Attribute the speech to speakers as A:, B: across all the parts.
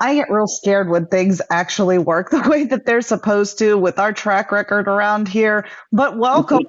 A: I get real scared when things actually work the way that they're supposed to with our track record around here. But welcome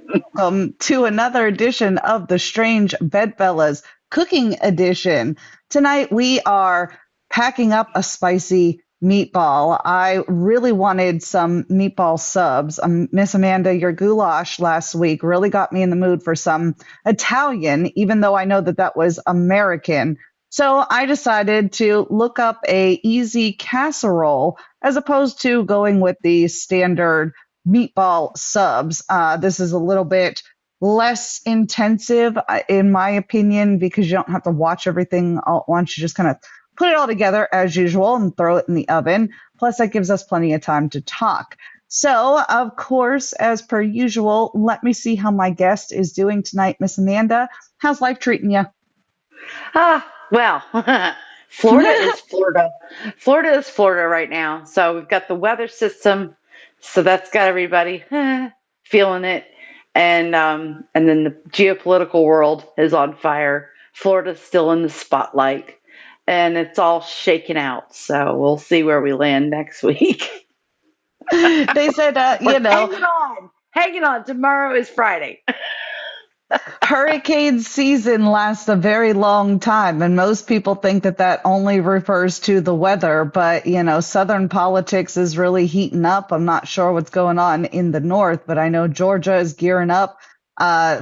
A: to another edition of the Strange Bedfellas Cooking Edition. Tonight we are packing up a spicy meatball. I really wanted some meatball subs. Miss Amanda, your goulash last week really got me in the mood for some Italian, even though I know that that was American. So I decided to look up a easy casserole as opposed to going with the standard meatball subs. This is a little bit less intensive, in my opinion, because you don't have to watch everything all at once. You just kind of put it all together as usual and throw it in the oven. Plus, that gives us plenty of time to talk. So, of course, as per usual, let me see how my guest is doing tonight, Miss Amanda. How's life treating you?
B: Well, Florida is Florida. Florida is Florida right now. So we've got the weather system, so that's got everybody feeling it, and then the geopolitical world is on fire. Florida's still in the spotlight, and it's all shaken out. So we'll see where we land next week.
A: They said,
B: We're hanging on. Tomorrow is Friday.
A: hurricane season lasts a very long time, and most people think that that only refers to the weather. But, Southern politics is really heating up. I'm not sure what's going on in the north, but I know Georgia is gearing up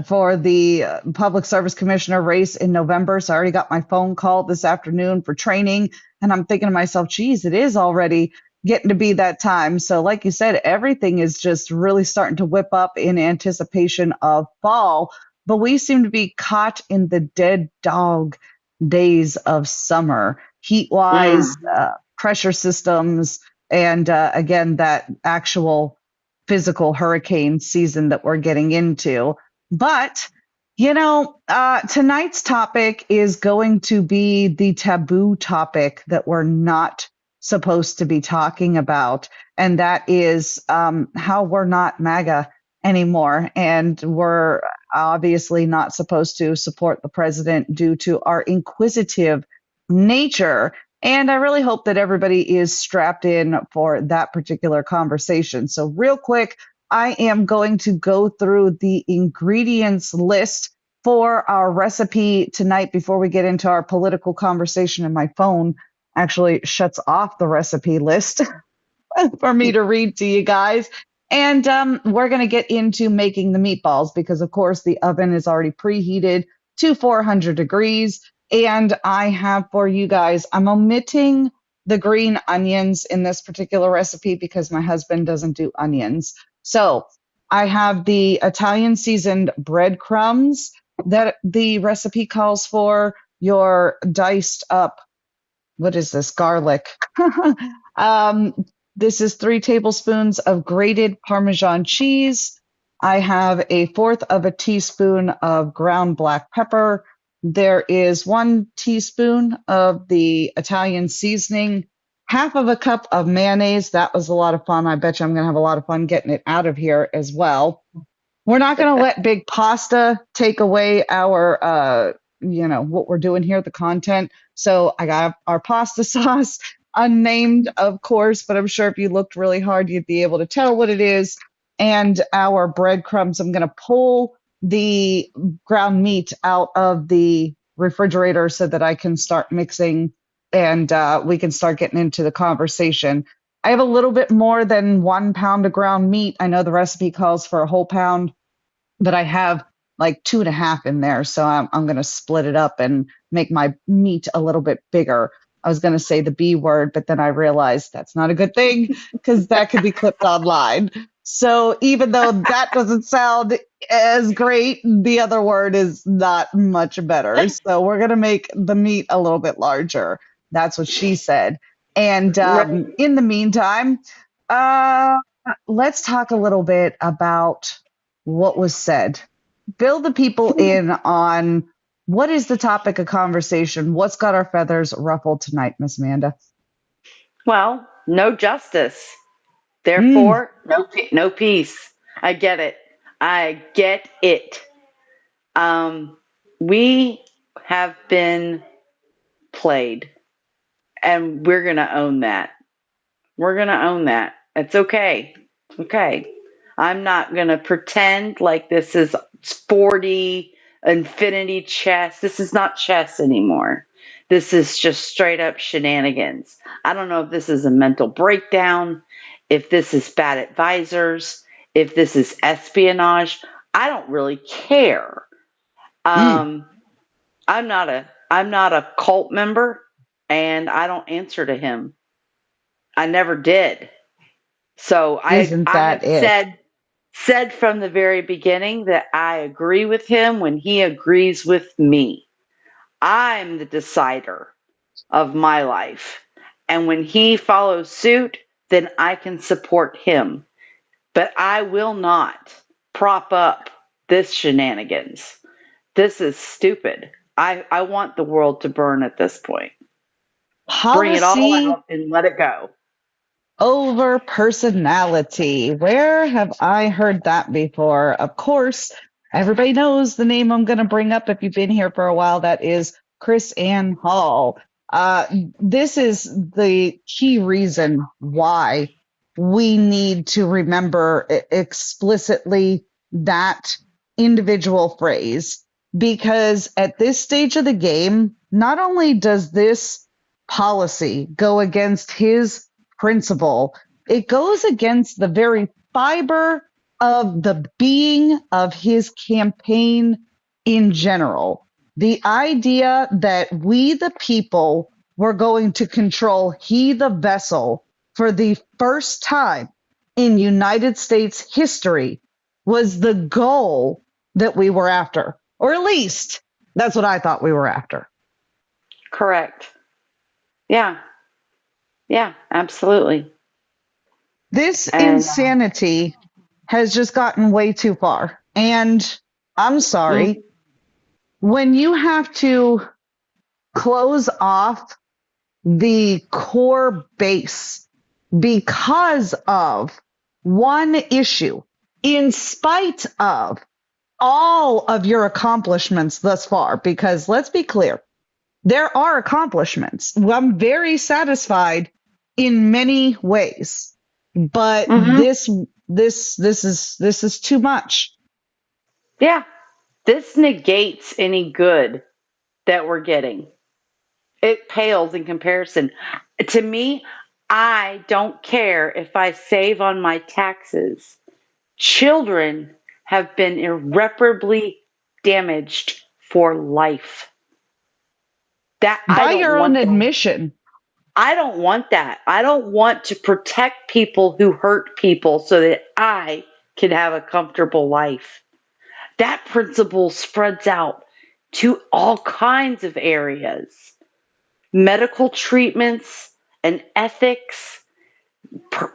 A: for the public service commissioner race in November. So I already got my phone call this afternoon for training, and I'm thinking to myself, geez, it is already getting to be that time. So, like you said, everything is just really starting to whip up in anticipation of fall, but we seem to be caught in the dead dog days of summer, heat wise,
B: Mm.
A: pressure systems, and again, that actual physical hurricane season that we're getting into. But, tonight's topic is going to be the taboo topic that we're not supposed to be talking about. And that is how we're not MAGA anymore. And we're obviously not supposed to support the president due to our inquisitive nature. And I really hope that everybody is strapped in for that particular conversation. So, real quick, I am going to go through the ingredients list for our recipe tonight before we get into our political conversation. And my phone actually shuts off the recipe list for me to read to you guys. And we're going to get into making the meatballs because, of course, the oven is already preheated to 400 degrees. And I have for you guys, I'm omitting the green onions in this particular recipe because my husband doesn't do onions. So I have the Italian seasoned breadcrumbs that the recipe calls for, your diced up, what is this, garlic. um, this is 3 tablespoons of grated Parmesan cheese. I have a fourth of a teaspoon of ground black pepper. There is 1 teaspoon of the Italian seasoning, half of a cup of mayonnaise. That was a lot of fun. I bet you I'm going to have a lot of fun getting it out of here as well. We're not going to let big pasta take away our, what we're doing here, the content. So I got our pasta sauce, unnamed, of course, but I'm sure if you looked really hard, you'd be able to tell what it is. And our breadcrumbs, I'm going to pull the ground meat out of the refrigerator so that I can start mixing and we can start getting into the conversation. I have a little bit more than 1 pound of ground meat. I know the recipe calls for a whole pound, but I have like 2.5 in there. So I'm going to split it up and make my meat a little bit bigger. I was going to say the B word, but then I realized that's not a good thing because that could be clipped online. So even though that doesn't sound as great, the other word is not much better. So we're going to make the meat a little bit larger. That's what she said. And
B: Right.
A: in the meantime, uh, let's talk a little bit about what was said. Fill the people in on what is the topic of conversation. What's got our feathers ruffled tonight, Miss Amanda?
B: Well, no justice.
A: Mm,
B: Therefore, no peace. I get it. I get it. Um, we have been played. And we're going to own that. We're going to own that. It's okay. Okay. I'm not going to pretend like this is 40 infinity chess. This is not chess anymore. This is just straight up shenanigans. I don't know if this is a mental breakdown, if this is bad advisors, if this is espionage. I don't really care.
A: Mm,
B: Um, I'm not a cult member, and I don't answer to him. I never did. So I
A: isn't
B: I
A: that
B: have
A: it?
B: said from the very beginning that I agree with him when he agrees with me. I'm the decider of my life. And when he follows suit, then I can support him. But I will not prop up this shenanigans. This is stupid. I want the world to burn at this point. Bring it all
A: Policy
B: out and let it go.
A: over personality. Where have I heard that before? Of course, everybody knows the name I'm going to bring up if you've been here for a while. That is Chris Ann Hall. Uh, this is the key reason why we need to remember explicitly that individual phrase. Because at this stage of the game, not only does this policy go against his principle, it goes against the very fiber of the being of his campaign in general. The idea that we, the people, were going to control he, the vessel, for the first time in United States history was the goal that we were after. Or at least that's what I thought we were after.
B: Correct. Yeah. Yeah, absolutely.
A: This
B: And
A: insanity has just gotten way too far. And I'm sorry,
B: mhm.
A: when you have to close off the core base because of one issue, in spite of all of your accomplishments thus far, because let's be clear, there are accomplishments. I'm very satisfied in many ways, but
B: Mhm.
A: this is too much.
B: Yeah, this negates any good that we're getting. It pales in comparison. To me, I don't care if I save on my taxes. Children have been irreparably damaged for life. That I
A: By
B: don't
A: your own
B: want that.
A: admission,
B: I don't want that. I don't want to protect people who hurt people so that I can have a comfortable life. That principle spreads out to all kinds of areas: medical treatments and ethics,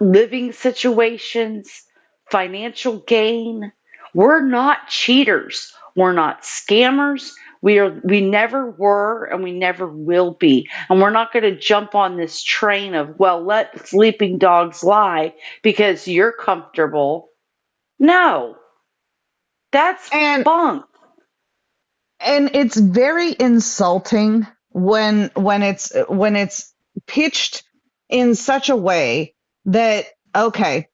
B: living situations, financial gain. We're not cheaters. We're not scammers. We never were and we never will be. And we're not going to jump on this train of, well, let sleeping dogs lie because you're comfortable. No, that's
A: and
B: bunk.
A: and it's very insulting when it's pitched in such a way that, okay,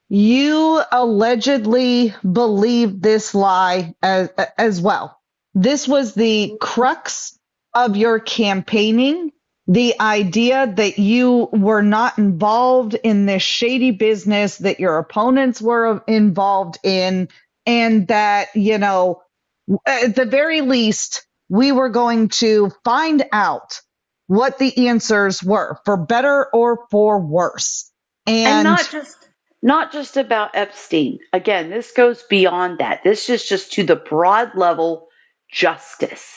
A: you allegedly believe this lie as well. This was the crux of your campaigning. The idea that you were not involved in this shady business that your opponents were involved in, and that, at the very least, we were going to find out what the answers were, for better or for worse.
B: And
A: And
B: not just about Epstein. Again, this goes beyond that. This is just to the broad level justice.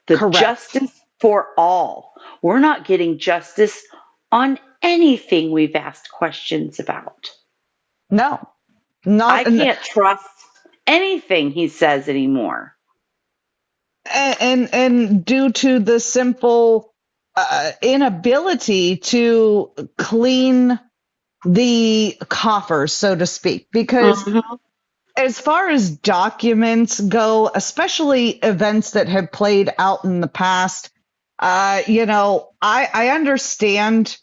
B: The
A: correct.
B: justice for all. We're not getting justice on anything we've asked questions about.
A: No,
B: I
A: not
B: can't trust anything he says anymore.
A: and due to the simple inability to clean the coffers, so to speak, because
B: Mhm.
A: as far as documents go, especially events that have played out in the past, I understand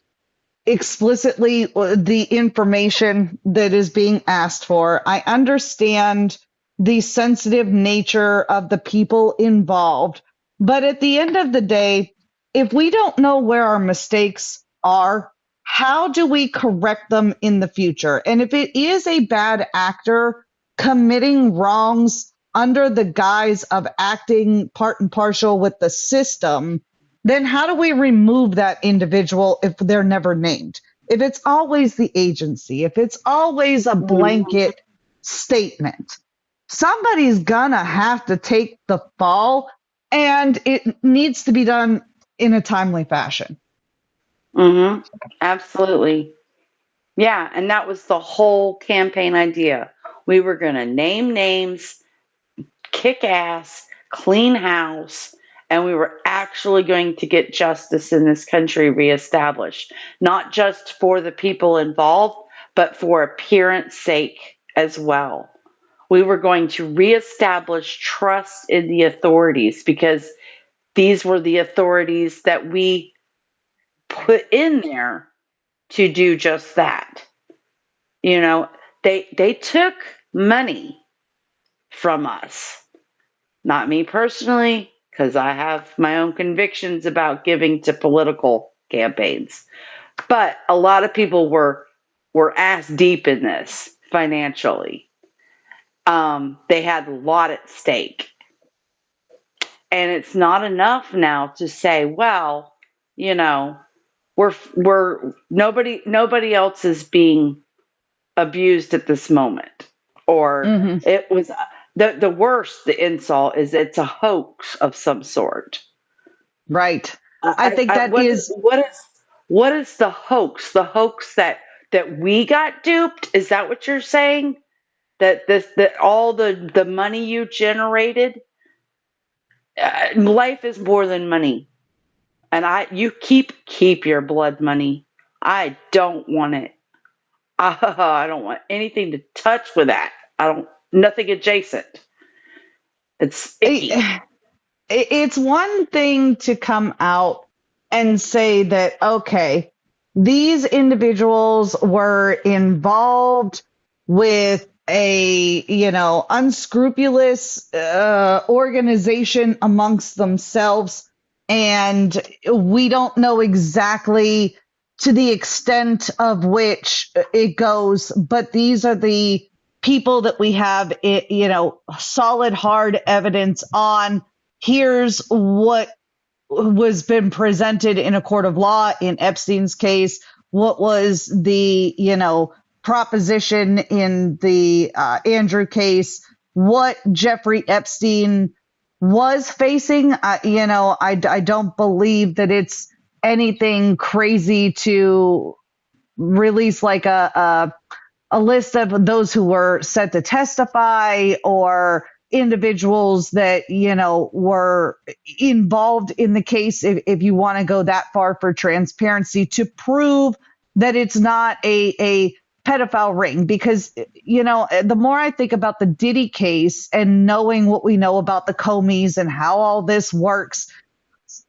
A: explicitly the information that is being asked for. I understand the sensitive nature of the people involved. But at the end of the day, if we don't know where our mistakes are, how do we correct them in the future? And if it is a bad actor committing wrongs under the guise of acting part and partial with the system, then how do we remove that individual if they're never named? If it's always the agency, if it's always a
B: Mhm.
A: blanket statement, somebody's gonna have to take the fall, and it needs to be done in a timely fashion.
B: Mhm. Absolutely. Yeah, and that was the whole campaign idea. We were going to name names, kick ass, clean house, and we were actually going to get justice in this country reestablished, not just for the people involved, but for appearance sake as well. We were going to reestablish trust in the authorities because these were the authorities that we put in there to do just that. You know, they took money from us. Not me personally, because I have my own convictions about giving to political campaigns. But a lot of people were ass deep in this financially. They had a lot at stake, and it's not enough now to say, well, you know, we're nobody else is being abused at this moment, or
A: Hmm.
B: it was the worst. The insult is it's a hoax of some sort.
A: Right. I think that
B: What is
A: is
B: what is the hoax? The hoax that we got duped? Is that what you're saying? That all the money you generated, life is more than money, and I you keep your blood money. I don't want it. I don't want anything to touch with that. I don't nothing adjacent. It's icky.
A: it's one thing to come out and say that, okay, these individuals were involved with a, unscrupulous organization amongst themselves. And we don't know exactly to the extent of which it goes, but these are the people that we have, solid, hard evidence on. Here's what was been presented in a court of law in Epstein's case. What was the, proposition in the Andrew case? What Jeffrey Epstein was facing? I don't believe that it's anything crazy to release like a list of those who were set to testify or individuals that were involved in the case, if you want to go that far for transparency, to prove that it's not a pedophile ring. Because the more I think about the Diddy case and knowing what we know about the Comeys and how all this works,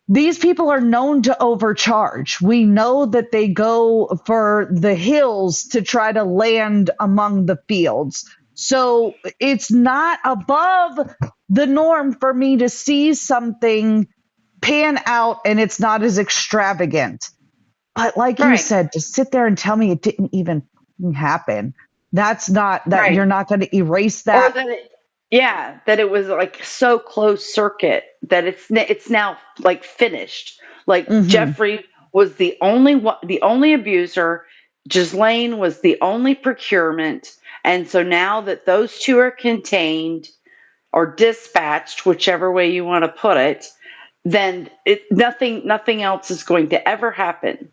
A: these people are known to overcharge. We know that they go for the hills to try to land among the fields. So it's not above the norm for me to see something pan out and it's not as extravagant. But like you
B: Right.
A: said, to sit there and tell me it didn't even happen, that's not, that
B: Right.
A: you're not going to erase
B: Or
A: that.
B: that it yeah, that it was like so closed circuit that it's now like finished. Like
A: Hmm.
B: Jeffrey was the only one, the only abuser. Ghislaine was the only procurement. And so now that those two are contained or dispatched, whichever way you want to put it, then nothing else is going to ever happen.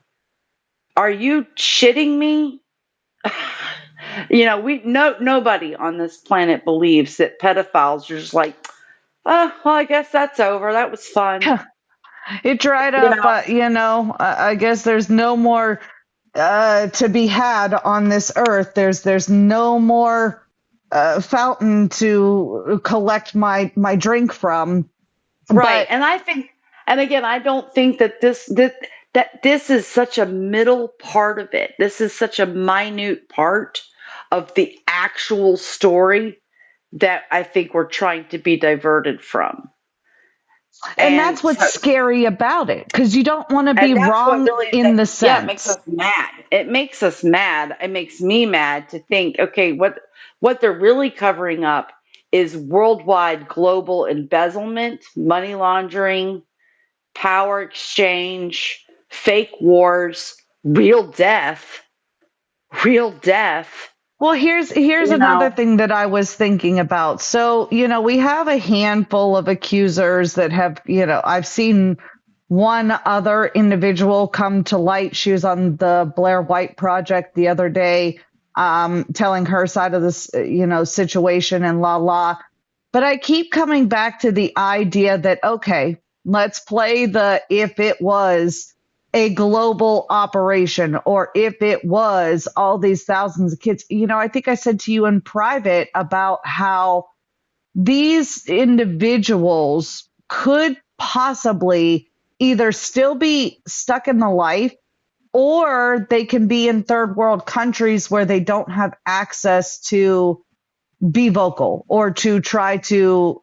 B: Are you shitting me? We no nobody on this planet believes that pedophiles are just like, oh, well, I guess that's over. That was fun.
A: It dried
B: You
A: up,
B: know,
A: I guess there's no more to be had on this earth. There's no more fountain to collect my drink from.
B: right?
A: But
B: And again, I don't think that this is such a middle part of it. This is such a minute part of the actual story that I think we're trying to be diverted from.
A: And
B: And
A: that's what's
B: so,
A: scary about it, because you don't want to be
B: and that's what
A: wrong
B: really,
A: in the
B: yeah, it makes
A: sense.
B: us mad. It makes us mad. It makes me mad to think, okay, what they're really covering up is worldwide global embezzlement, money laundering, power exchange, fake wars, real death,
A: Well, here's
B: you
A: another
B: know.
A: thing that I was thinking about. So, we have a handful of accusers that have, I've seen one other individual come to light. She was on the Blair White Project the other day, telling her side of this, situation and la la. But I keep coming back to the idea that, okay, let's play the if it was a global operation or if it was all these thousands of kids. I think I said to you in private about how these individuals could possibly either still be stuck in the life, or they can be in third world countries where they don't have access to be vocal or to try to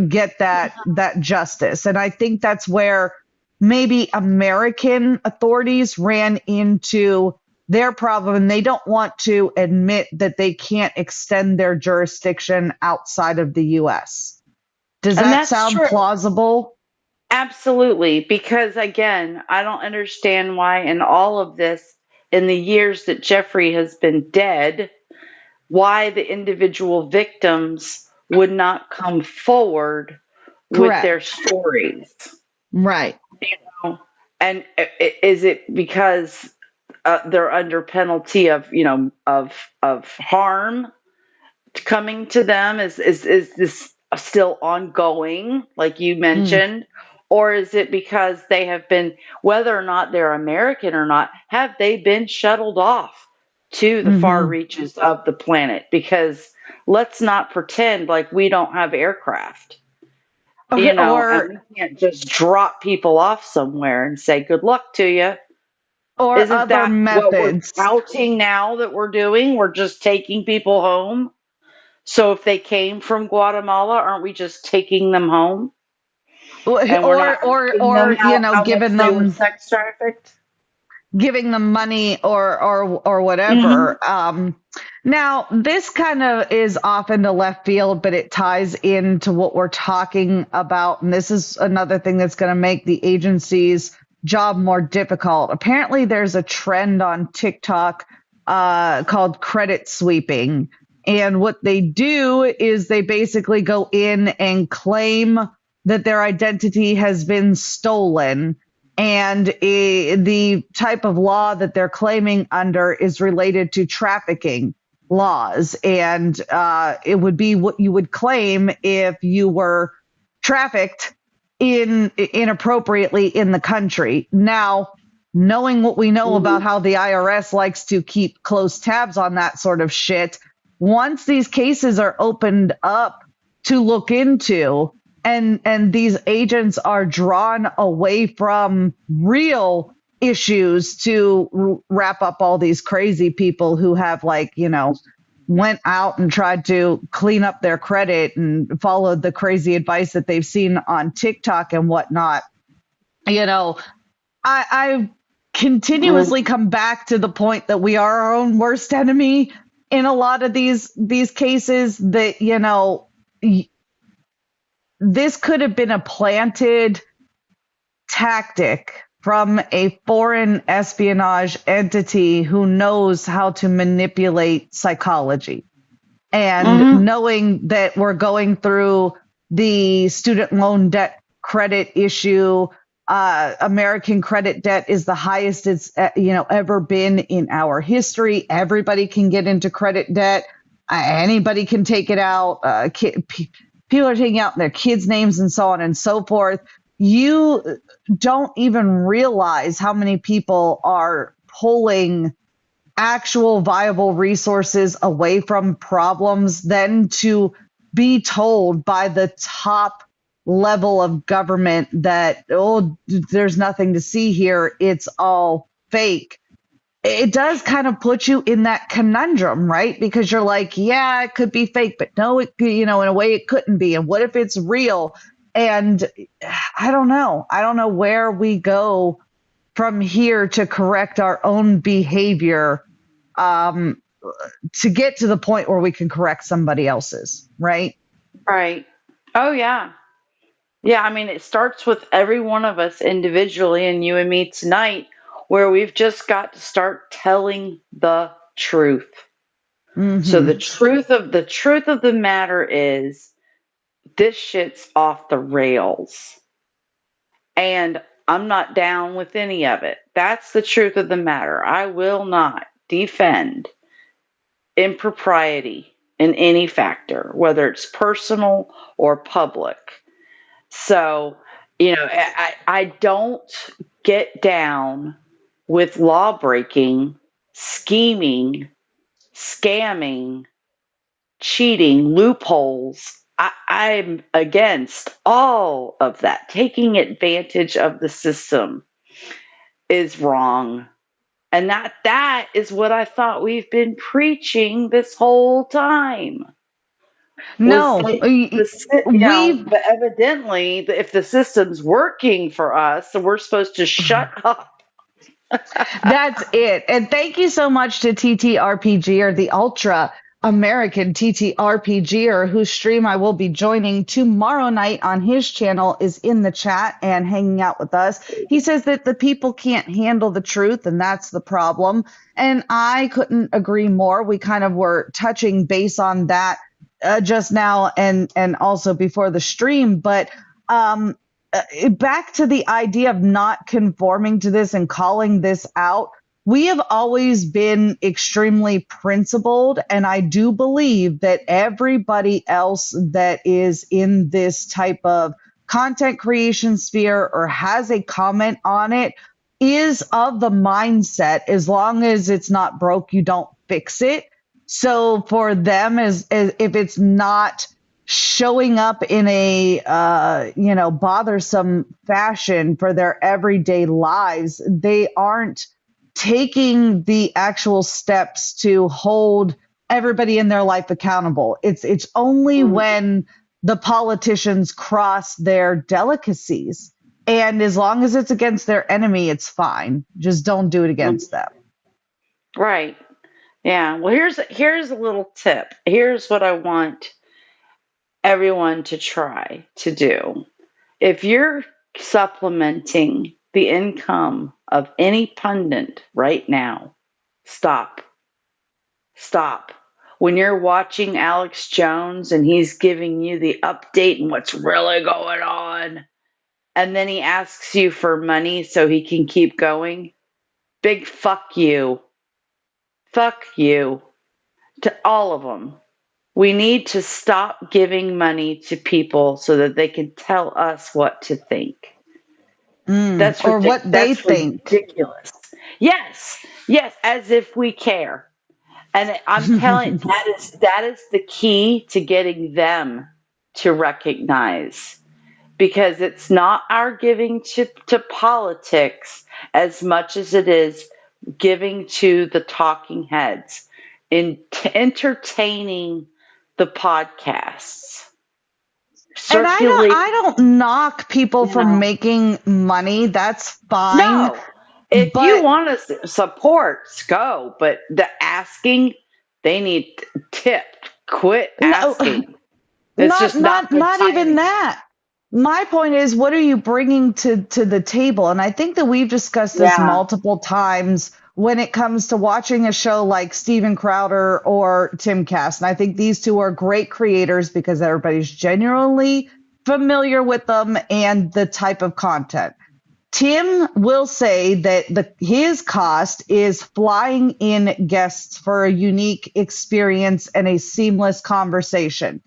A: get that justice. And I think that's where maybe American authorities ran into their problem, and they don't want to admit that they can't extend their jurisdiction outside of the US. Does
B: And
A: that
B: that's
A: sound
B: true.
A: plausible?
B: Absolutely. Because again, I don't understand why in all of this, in the years that Jeffrey has been dead, why the individual victims would not come forward with their
A: Correct.
B: stories.
A: Right.
B: You know? And is it because they're under penalty of, of harm coming to them? Is this still ongoing, like you
A: Mm.
B: mentioned? Or is it because they have been, whether or not they're American or not, have they been shuttled off to the far
A: Hmm.
B: reaches of the planet? Because let's not pretend like we don't have aircraft, and
A: Or
B: we can't just drop people off somewhere and say, good luck to you. Isn't
A: other
B: that what we're
A: methods.
B: touting now that we're doing? We're just taking people home. So if they came from Guatemala, aren't we just taking them home? And we're not asking them how much
A: giving
B: they were
A: them
B: sex trafficked?
A: money or whatever.
B: Hmm.
A: Now this kind of is off into left field, but it ties into what we're talking about, and this is another thing that's going to make the agency's job more difficult. Apparently, there's a trend on TikTok called credit sweeping, and what they do is they basically go in and claim that their identity has been stolen, and the type of law that they're claiming under is related to trafficking laws. And it would be what you would claim if you were trafficked inappropriately in the country. Now, knowing what we know about
B: Hmm.
A: how the IRS likes to keep close tabs on that sort of shit, once these cases are opened up to look into, and these agents are drawn away from real issues to wrap up all these crazy people who have, like, went out and tried to clean up their credit and followed the crazy advice that they've seen on TikTok and whatnot. you know I continuously come back to the point that we are our own worst enemy in a lot of these cases. That this could have been a planted tactic from a foreign espionage entity who knows how to manipulate psychology. And
B: Hmm.
A: knowing that we're going through the student loan debt credit issue, American credit debt is the highest it's ever been in our history. Everybody can get into credit debt. Anybody can take it out. People are taking out their kids' names and so on and so forth. You don't even realize how many people are pulling actual viable resources away from problems, then to be told by the top level of government that, oh, there's nothing to see here, it's all fake. It does kind of put you in that conundrum, right? Because you're like, yeah, it could be fake, but no, in a way it couldn't be. And what if it's real? And I don't know. I don't know where we go from here to correct our own behavior, um, to get to the point where we can correct somebody else's, right?
B: Right. Oh, yeah. Yeah, I mean, it starts with every one of us individually, and you and me tonight, where we've just got to start telling the truth. So
A: Hmm.
B: the truth of the matter is this shit's off the rails. And I'm not down with any of it. That's the truth of the matter. I will not defend impropriety in any factor, whether it's personal or public. So, I don't get down with law breaking, scheming, scamming, cheating, loopholes. I'm against all of that. Taking advantage of the system is wrong. And that is what I thought we've been preaching this whole time. Was
A: No,
B: that
A: we've
B: but evidently, if the system's working for us, so we're supposed to shut up.
A: That's it. And thank you so much to TTRPG, or the Ultra American TTRPGer, whose stream I will be joining tomorrow night on his channel, is in the chat and hanging out with us. He says that the people can't handle the truth, and that's the problem. And I couldn't agree more. We kind of were touching base on that just now, and also before the stream. But um, back to the idea of not conforming to this and calling this out. We have always been extremely principled, and I do believe that everybody else that is in this type of content creation sphere or has a comment on it is of the mindset, as long as it's not broke, you don't fix it. So for them, as if it's not showing up in a bothersome fashion for their everyday lives, they aren't taking the actual steps to hold everybody in their life accountable. It's only
B: Mm,
A: when the politicians cross their delicacies, and as long as it's against their enemy, it's fine. Just don't do it
B: mm.
A: against them.
B: Right. Yeah. Well, here's a little tip. Here's what I want everyone to try to do. If you're supplementing the income of any pundit right now, stop. Stop. When you're watching Alex Jones and he's giving you the update and what's really going on, and then he asks you for money so he can keep going, big fuck you. Fuck you to all of them. We need to stop giving money to people so that they can tell us what to think.
A: Or what they
B: That's
A: think.
B: ridiculous. Yes, yes, as if we care. And I'm telling that is the key to getting them to recognize, because it's not our giving to politics as much as it is giving to the talking heads in entertaining the podcasts,
A: And
B: circulate,
A: I don't knock people
B: you
A: for
B: know.
A: making money. That's fine.
B: No, if you
A: But
B: want to support, go. But the asking, they need tipped. Quit
A: no,
B: asking. It's
A: not
B: just not good
A: not even
B: timing.
A: that. My point is, what are you bringing to the table? And I think that we've discussed this
B: Yeah.
A: multiple times when it comes to watching a show like Steven Crowder or Timcast. And I think these two are great creators because everybody's genuinely familiar with them and the type of content. Tim will say that his cost is flying in guests for a unique experience and a seamless conversation.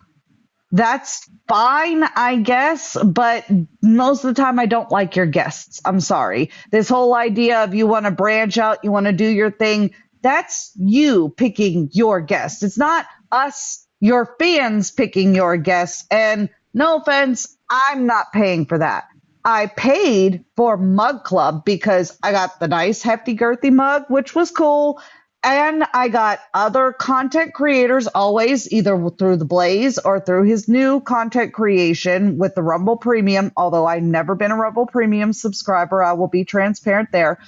A: That's fine, I guess, but most of the time I don't like your guests. I'm sorry. This whole idea of you want to branch out, you want to do your thing, that's you picking your guests. It's not us, your fans, picking your guests. And no offense, I'm not paying for that. I paid for Mug Club because I got the nice hefty girthy mug, which was cool. And I got other content creators always either through the Blaze or through his new content creation with the Rumble Premium. Although I've never been a Rumble Premium subscriber, I will be transparent there.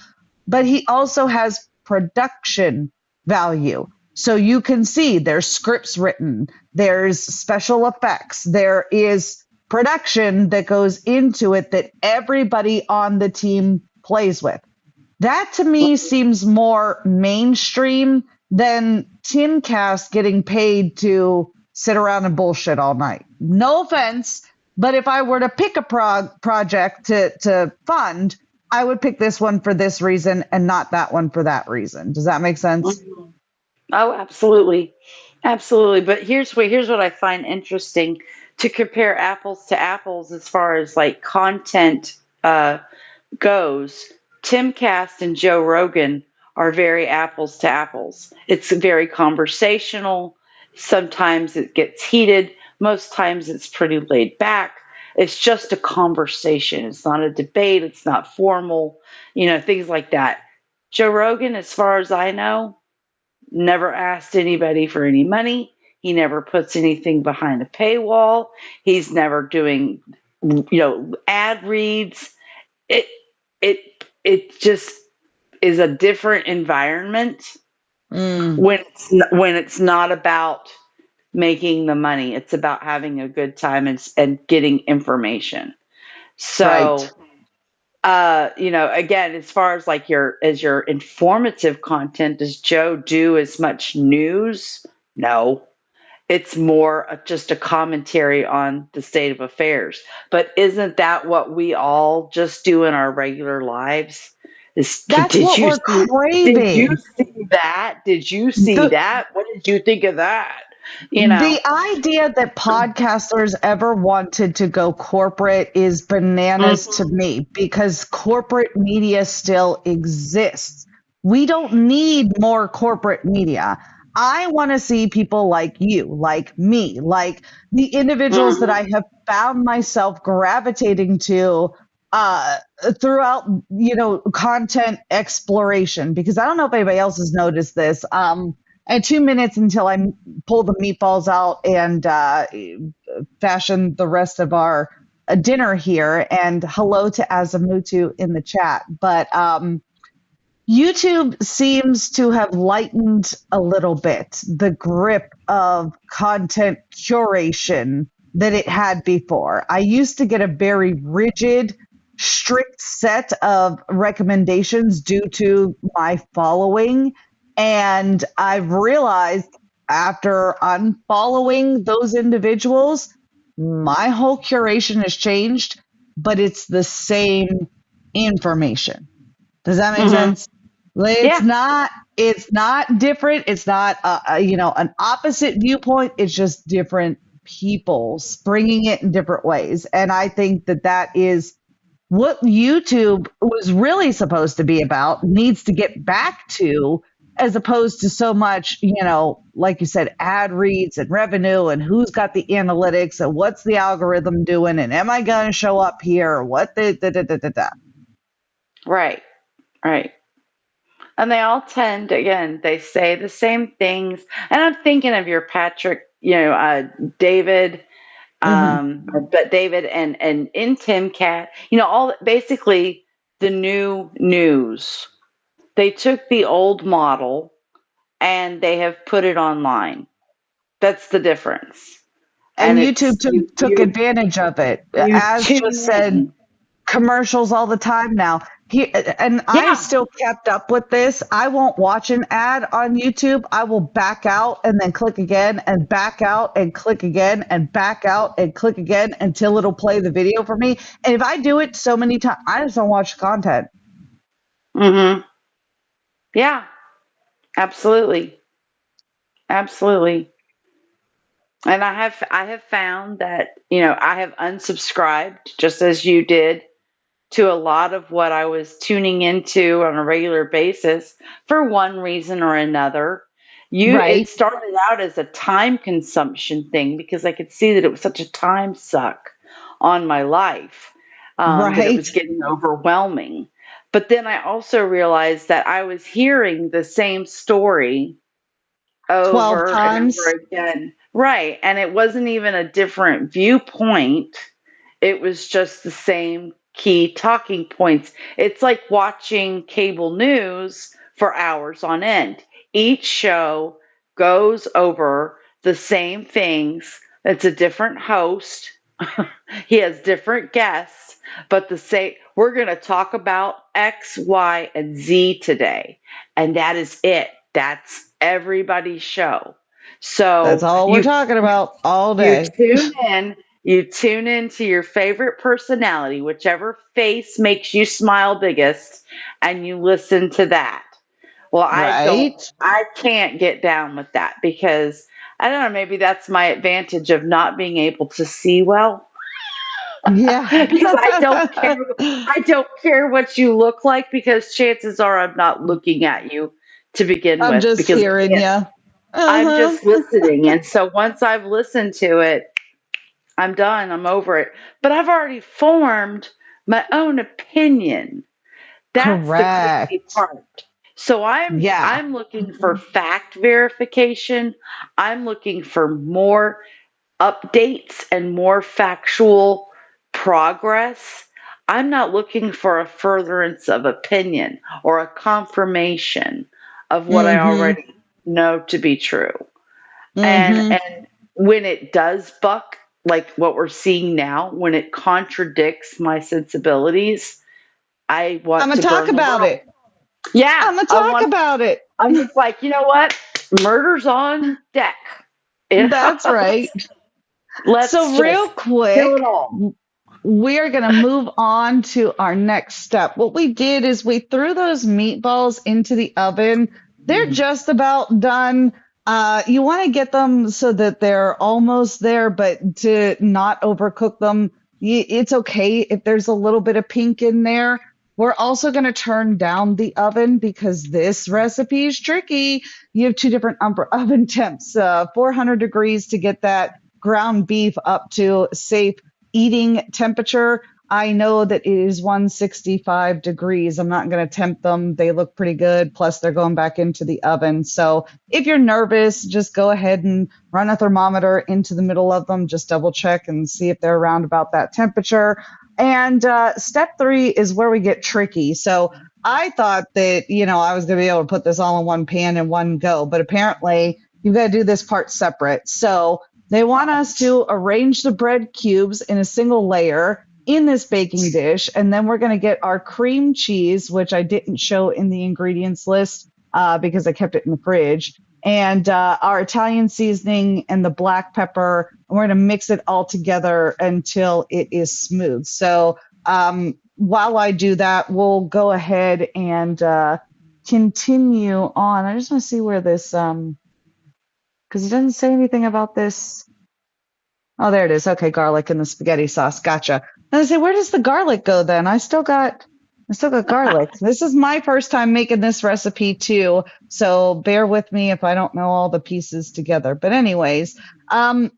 A: But he also has production value. So you can see there's scripts written, there's special effects, there is production that goes into it that everybody on the team plays with. That to me seems more mainstream than Timcast getting paid to sit around and bullshit all night. No offense, but if I were to pick a project to fund, I would pick this one for this reason and not that one for that reason. Does that make sense?
B: Mhm. Oh, absolutely. Absolutely. But here's what I find interesting to compare apples to apples as far as like content goes. Tim Cast and Joe Rogan are very apples to apples. It's very conversational. Sometimes it gets heated. Most times it's pretty laid back. It's just a conversation. It's not a debate. It's not formal, things like that. Joe Rogan, as far as I know, never asked anybody for any money. He never puts anything behind a paywall. He's never doing, ad reads. It it it just is a different environment
A: Mm,
B: when it's not about making the money. It's about having a good time and getting information.
A: right.
B: So, again, as far as like your informative content, does Joe do as much news? No. It's more just a commentary on the state of affairs. But isn't that what we all just do in our regular lives?
A: That's
B: Did
A: what
B: you
A: we're
B: see? Did you
A: craving.
B: see that? Did you see
A: The
B: that? What did you think of that? You know.
A: The idea that podcasters ever wanted to go corporate is bananas to
B: Mhm.
A: me because corporate media still exists. We don't need more corporate media. I want to see people like you, like me, like the individuals that I
B: Mhm.
A: have found myself gravitating to uh, throughout, content exploration. Because I don't know if anybody else has noticed this. And 2 minutes until I pull the meatballs out and fashion the rest of our dinner here. And hello to Azamutu in the chat. But YouTube seems to have lightened a little bit the grip of content curation that it had before. I used to get a very rigid, strict set of recommendations due to my following. And I've realized after unfollowing those individuals, my whole curation has changed, but it's the same information. Does that make
B: Mhm.
A: sense? Like,
B: Yeah.
A: it's not different. It's not an opposite viewpoint. It's just different people bringing it in different ways. And I think that that is what YouTube was really supposed to be about, needs to get back to, as opposed to so much, like you said, ad reads and revenue and who's got the analytics and what's the algorithm doing and am I going to show up here? What the da, da, da, da, da.
B: Right. Right. And they all tend, again, they say the same things. And I'm thinking of your Patrick, David,
A: Mhm.
B: but David and in Tim Cat, all basically the new news. They took the old model and they have put it online. That's the difference.
A: And
B: And
A: YouTube
B: it's
A: took advantage of it.
B: you
A: As just
B: tune
A: said,
B: in.
A: commercials all the time now. And I
B: Yeah.
A: still kept up with this. I won't watch an ad on YouTube. I will back out and then click again and back out and click again and back out and click again until it'll play the video for me. And if I do it so many times, I just don't watch the content.
B: Mhm. Yeah. Absolutely. Absolutely. And I have found that, I have unsubscribed just as you did to a lot of what I was tuning into on a regular basis for one reason or another. It
A: Right.
B: started out as a time consumption thing because I could see that it was such a time suck on my life, that it was
A: Right.
B: getting overwhelming. But then I also realized that I was hearing the same story
A: 12
B: over and over
A: times.
B: again. Right. And it wasn't even a different viewpoint, it was just the same key talking points. It's like watching cable news for hours on end. Each show goes over the same things. It's a different host. He has different guests, but the same, we're going to talk about X, Y, and Z today. And that is it. That's everybody's show.
A: That's
B: So
A: all we're talking about all
B: you
A: day.
B: tune in, you tune into your favorite personality, whichever face makes you smile biggest, and you listen to that. Well,
A: Right.
B: I can't get down with that because I don't know, maybe that's my advantage of not being able to see well.
A: Yeah.
B: Because I don't care what you look like because chances are I'm not looking at you to begin
A: I'm
B: with
A: just
B: because I
A: hearing
B: can't.
A: you.
B: I'm
A: Uh-huh.
B: just listening. And so once I've listened to it, I'm done. I'm over it. But I've already formed my own opinion. That's the crazy
A: Correct.
B: part. So
A: Yeah.
B: I'm looking for fact verification. I'm looking for more updates and more factual progress. I'm not looking for a furtherance of opinion or a confirmation of what I
A: Mm-hmm.
B: already know to be true.
A: Mm-hmm.
B: And when it does buck, like what we're seeing now, when it contradicts my sensibilities, I
A: I'm
B: want
A: gonna
B: to
A: talk
B: burn the
A: about
B: world.
A: it.
B: Yeah,
A: I'm gonna talk about it.
B: I'm just like, you know what? Murder's on deck. You
A: That's
B: know?
A: right.
B: Let's
A: So real
B: just kill it
A: quick,
B: all.
A: we are going to move on to our next step. What we did is we threw those meatballs into the oven. They're just about done. You want to get them so that they're almost there, but to not overcook them. It's okay if there's a little bit of pink in there. We're also going to turn down the oven because this recipe is tricky. You have two different oven temps, 400 degrees to get that ground beef up to safe eating temperature. I know that it is 165 degrees. I'm not going to tempt them. They look pretty good. Plus, they're going back into the oven. So, if you're nervous, just go ahead and run a thermometer into the middle of them. Just double check and see if they're around about that temperature. And step three is where we get tricky. So, I thought that, I was going to be able to put this all in one pan in one go, but apparently you've got to do this part separate. So, they want us to arrange the bread cubes in a single layer in this baking dish, and then we're going to get our cream cheese, which I didn't show in the ingredients list because I kept it in the fridge, and our Italian seasoning and the black pepper. And we're going to mix it all together until it is smooth. So while I do that, we'll go ahead and continue on. I just want to see where this, because it doesn't say anything about this. Oh, there it is. Okay, garlic in the spaghetti sauce. Gotcha. And I say, where does the garlic go then? I still got garlic. This is my first time making this recipe too, so bear with me if I don't know all the pieces together. But anyways, the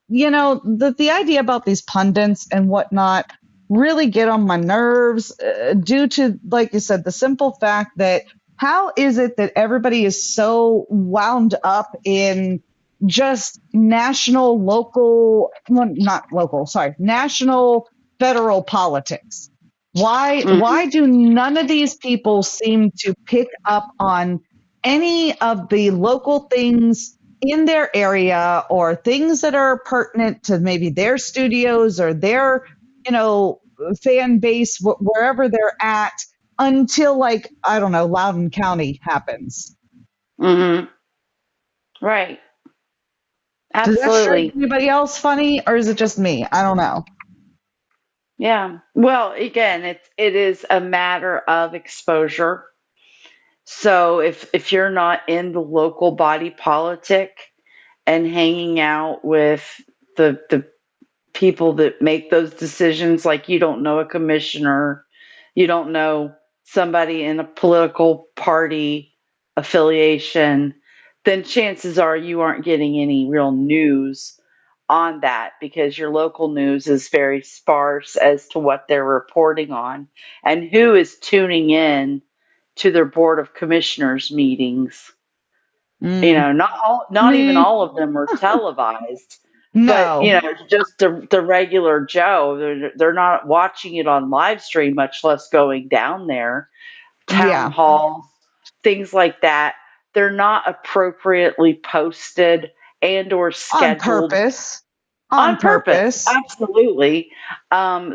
A: idea about these pundits and whatnot really get on my nerves due to, like you said, the simple fact that how is it that everybody is so wound up in just national, local, well, not local, sorry, national, federal politics. Why
B: Mhm.
A: do none of these people seem to pick up on any of the local things in their area or things that are pertinent to maybe their studios or their, you know, fan base wherever they're at until like, I don't know, Loudoun County happens?
B: Mhm. Right.
A: Does that strike
B: Absolutely.
A: anybody else funny, or is it just me? I don't know.
B: Yeah. Well, again, it is a matter of exposure. So if you're not in the local body politic and hanging out with the people that make those decisions, like you don't know a commissioner, you don't know somebody in a political party affiliation, then chances are you aren't getting any real news on that because your local news is very sparse as to what they're reporting on and who is tuning in to their board of commissioners meetings.
A: Mm.
B: Not even
A: Me?
B: all of them are televised, but
A: No.
B: just the regular Joe, they're not watching it on live stream, much less going down there. Town
A: Yeah.
B: halls, things like that. They're not appropriately posted and or
A: On
B: scheduled
A: purpose. On
B: on purpose,
A: purpose.
B: absolutely.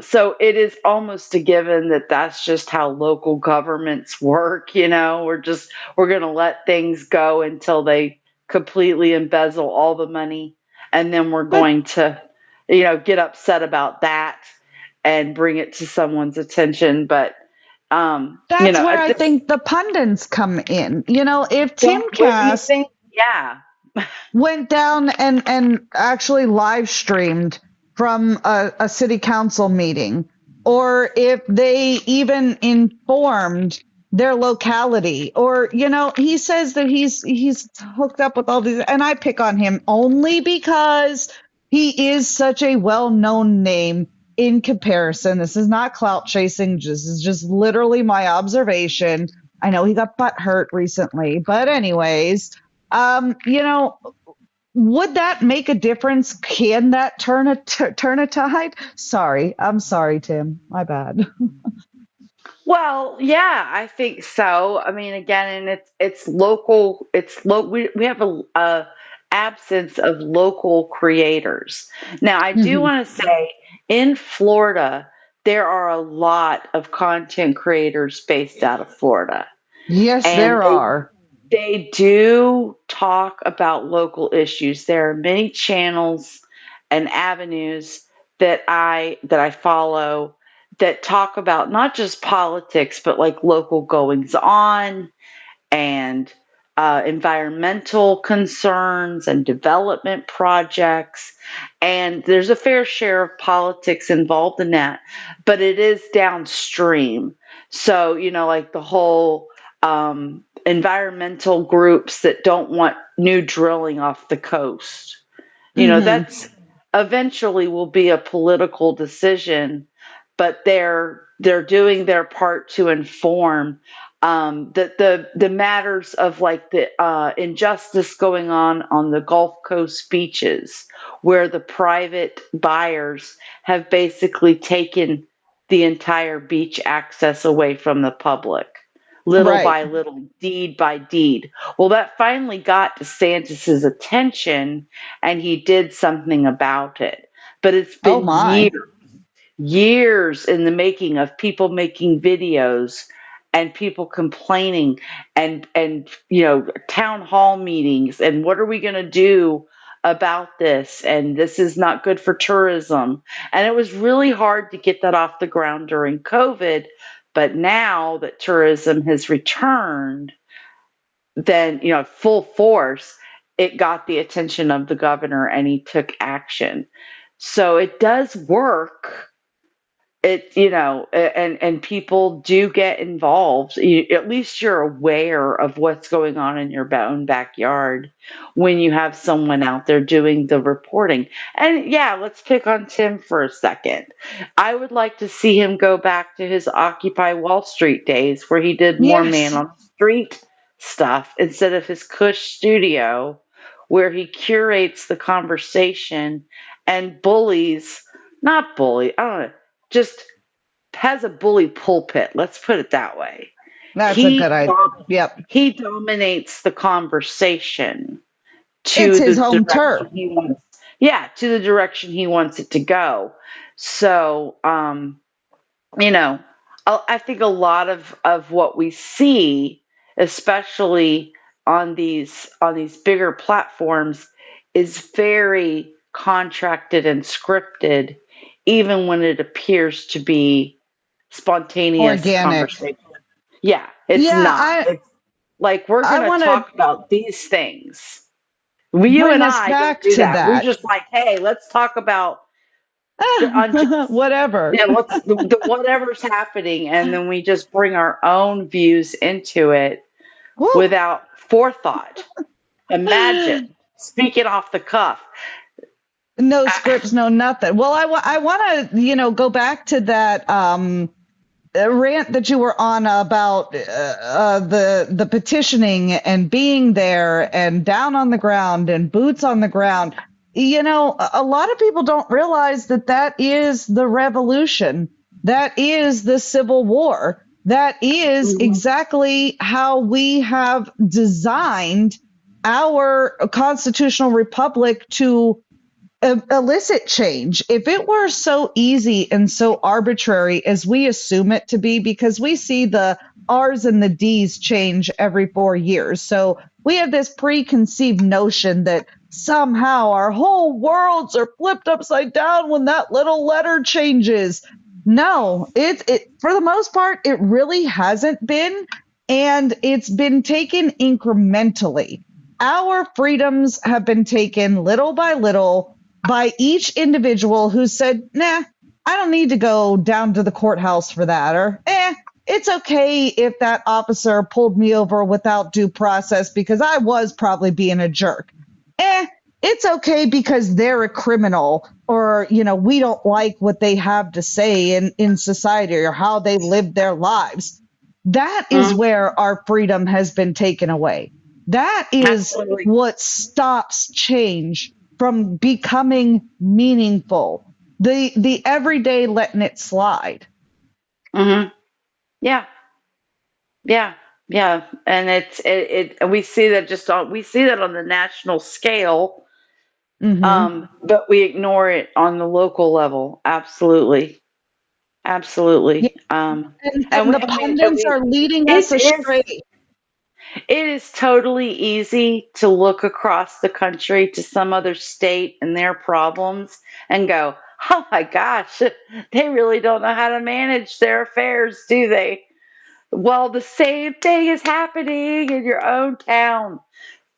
B: So it is almost a given that that's just how local governments work. We're going to let things go until they completely embezzle all the money, and then we're
A: But
B: going to, get upset about that and bring it to someone's attention. But
A: that's where
B: at
A: I
B: this,
A: think the pundits come in. If Tim
B: well, what do you
A: Cass
B: think? Yeah.
A: went down and actually live streamed from a city council meeting, or if they even informed their locality, or he says that he's hooked up with all these, and I pick on him only because he is such a well-known name in comparison. This is not clout chasing, this is just literally my observation. I know he got butt hurt recently, but anyways, would that make a difference? Can that turn a tide? Sorry, I'm sorry, Tim. My bad.
B: Well, yeah, I think so. I mean, again, and it's local. We have a absence of local creators. Now, I do
A: Mhm.
B: want to say in Florida, there are a lot of content creators based out of Florida,
A: Yes,
B: and
A: there are.
B: they do talk about local issues. There are many channels and avenues that I follow that talk about not just politics, but like local goings on and environmental concerns and development projects. And there's a fair share of politics involved in that, but it is downstream. So, like the whole environmental groups that don't want new drilling off the coast.
A: Hmm.
B: That's eventually will be a political decision, but they're doing their part to inform the matters of like the injustice going on the Gulf Coast beaches, where the private buyers have basically taken the entire beach access away from the public, little
A: Right.
B: by little, deed by deed. Well, that finally got DeSantis's attention, and he did something about it. But it's
A: Oh
B: been
A: my.
B: years in the making of people making videos and people complaining and town hall meetings and what are we going to do about this, and this is not good for tourism. And it was really hard to get that off the ground during COVID, but now that tourism has returned, then full force, it got the attention of the governor and he took action. So it does work. And people do get involved. At least you're aware of what's going on in your own backyard when you have someone out there doing the reporting. And yeah, let's pick on Tim for a second. I would like to see him go back to his Occupy Wall Street days where he did more man
A: Yes.
B: on the street stuff instead of his cush studio where he curates the conversation and bullies, not bully, I don't know, just has a bully pulpit. Let's put it that way.
A: That's a good
B: He
A: idea. Yep.
B: he dominates the conversation
A: It's
B: to
A: his
B: the
A: home turf.
B: direction he wants. Yeah, to the direction he wants it to go. So, you know, I think a lot of what we see, especially on these bigger platforms, is very contracted and scripted, even when it appears to be spontaneous
A: Organic.
B: conversation. Yeah, it's
A: Yeah,
B: not.
A: I
B: It's like we're
A: I
B: gonna
A: want to
B: talk about these things. You
A: bring
B: and
A: us
B: I don't
A: back
B: do
A: to
B: that. We're
A: that.
B: just like, hey, let's talk about the unjust.
A: Whatever.
B: Yeah, let's the whatever's happening, and then we just bring our own views into it
A: Woo.
B: without forethought. Imagine speaking off the cuff.
A: No
B: I,
A: scripts, no nothing. Well, I want to, go back to that rant that you were on about the petitioning and being there and down on the ground and boots on the ground. A lot of people don't realize that that is the revolution. That is the Civil War. That is
B: Mhm.
A: exactly how we have designed our constitutional republic to elicit change. If it were so easy and so arbitrary as we assume it to be, because we see the R's and the D's change every 4 years. So we have this preconceived notion that somehow our whole worlds are flipped upside down when that little letter changes. No, it for the most part, it really hasn't been. And it's been taken incrementally. Our freedoms have been taken little by little by each individual who said, nah, I don't need to go down to the courthouse for that, or it's okay if that officer pulled me over without due process because I was probably being a jerk. Eh, it's okay because they're a criminal, or, we don't like what they have to say in society or how they live their lives. That is
B: Mhm.
A: where our freedom has been taken away. That is
B: Absolutely.
A: what stops change from becoming meaningful. The everyday letting it slide.
B: Hmm. Yeah. Yeah. Yeah. And and we see that we see that on the national scale,
A: Hmm.
B: but we ignore it on the local level. Absolutely.
A: Yeah,
B: Absolutely.
A: and the pundits are leading us
B: it is,
A: astray.
B: it is totally easy to look across the country to some other state and their problems and go, oh my gosh, they really don't know how to manage their affairs, do they? Well, the same thing is happening in your own town,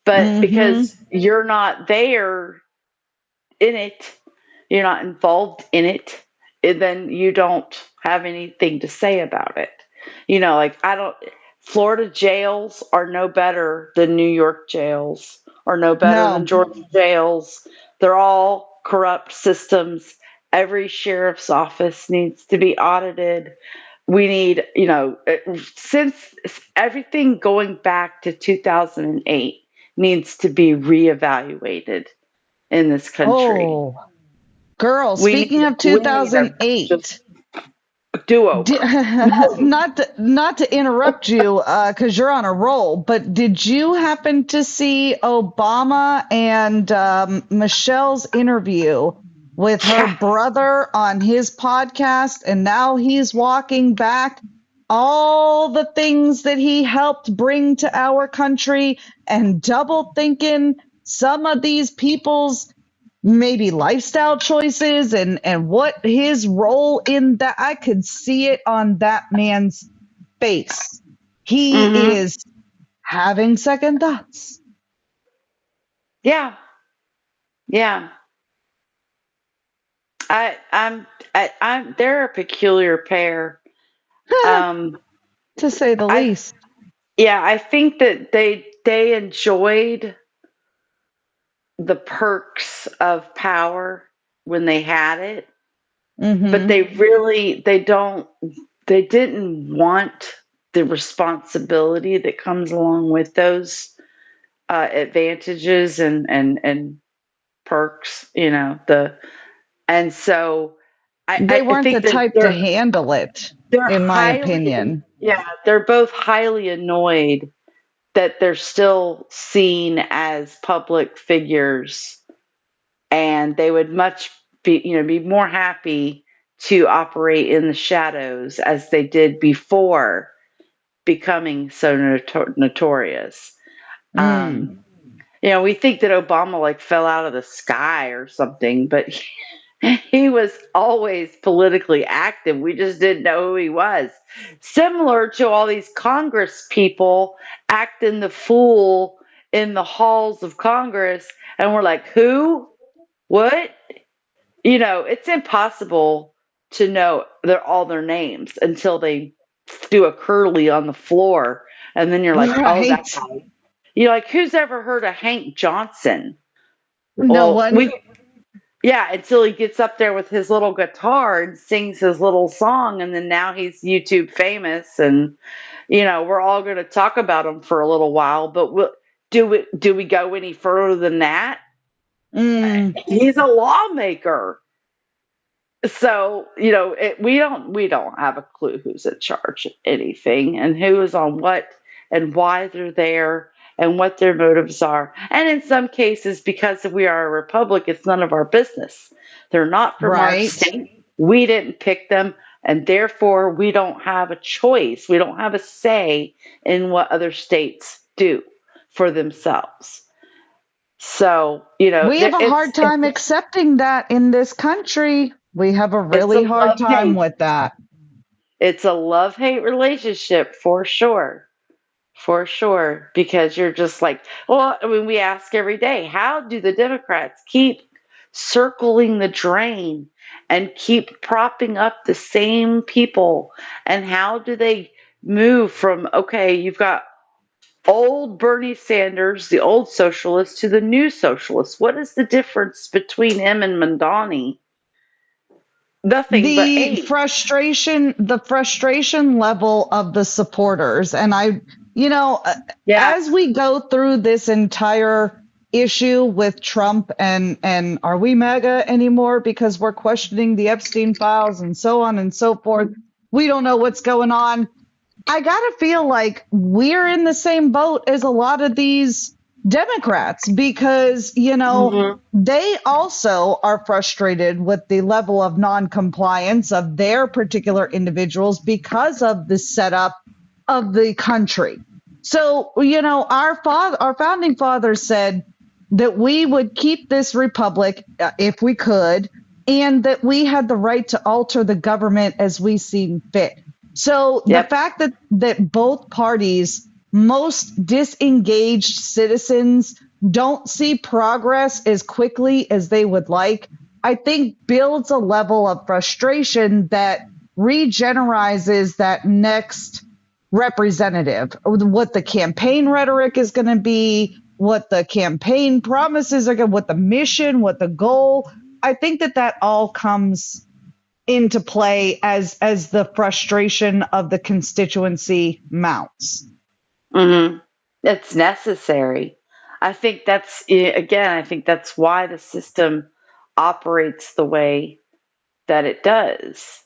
B: but
A: Hmm.
B: because you're not there in it, you're not involved in it, and then you don't have anything to say about it. Like I don't, Florida jails are no better than New York jails, or no better than
A: No,
B: Georgia jails. They're all corrupt systems. Every sheriff's office needs to be audited. We need, since everything going back to 2008 needs to be reevaluated in this country.
A: oh, girl.
B: We
A: Speaking
B: need
A: of
B: we need a just
A: 2008,
B: do over. No.
A: not to interrupt you, because you're on a roll, but did you happen to see Obama and Michelle's interview with her
B: Yeah.
A: brother on his podcast? And now he's walking back all the things that he helped bring to our country and double thinking some of these people's maybe lifestyle choices and what his role in that. I could see it on that man's face. He
B: Mhm.
A: is having second thoughts.
B: Yeah. Yeah. I'm they're a peculiar pair. Um
A: To say the
B: I
A: least.
B: Yeah, I think that they enjoyed the perks of power when they had it, but
A: Mm-hmm.
B: they didn't want the responsibility that comes along with those advantages and perks, the and so
A: They
B: I
A: weren't the
B: think that
A: type to handle it, in my opinion.
B: they're both highly annoyed that they're still seen as public figures, and they would much be more happy to operate in the shadows as they did before becoming so notorious.
A: Mm.
B: Um, we think that Obama like fell out of the sky or something, but he was always politically active. We just didn't know who he was. Similar to all these Congress people acting the fool in the halls of Congress. And we're like, who? What? It's impossible to know all their names until they do a curly on the floor. And then you're like, oh, that
A: Right.
B: guy. You're like, who's ever heard of Hank Johnson?
A: No
B: Well,
A: one.
B: Yeah, until he gets up there with his little guitar and sings his little song, and then now he's YouTube famous, and we're all going to talk about him for a little while. But do we go any further than that?
A: Mm,
B: He's a lawmaker. So we don't have a clue who's in charge of anything and who is on what and why they're there and what their motives are. And in some cases, because we are a republic, it's none of our business. They're not from our
A: right.
B: state. We didn't pick them, and therefore we don't have a choice. We don't have a say in what other states do for themselves. So
A: We have a hard
B: it's
A: time accepting that in this country. We have a
B: it's a
A: really hard
B: love
A: time
B: hate.
A: with that.
B: It's a love hate relationship for sure. For sure. Because you're just like, well, I mean, we ask every day, how do the Democrats keep circling the drain and keep propping up the same people? And how do they move from, okay, you've got old Bernie Sanders, the old socialist, to the new socialist? What is the difference between him and Mandani? Nothing but age.
A: The frustration level of the supporters. And you know, uh,
B: Yeah.
A: as we go through this entire issue with Trump and are we MAGA anymore because we're questioning the Epstein files and so on and so forth. We don't know what's going on. I gotta feel like we're in the same boat as a lot of these Democrats because,
B: Hmm.
A: they also are frustrated with the level of noncompliance of their particular individuals because of the setup of the country. So, our founding fathers said that we would keep this republic if we could, and that we had the right to alter the government as we seem fit. So the
B: Yep.
A: fact that both parties, most disengaged citizens, don't see progress as quickly as they would like, I think builds a level of frustration that regenerizes that next representative. What the campaign rhetoric is going to be, what the campaign promises are going, what the mission, what the goal. I think that all comes into play as the frustration of the constituency mounts.
B: Hmm. It's necessary. I think again, I think that's why the system operates the way that it does.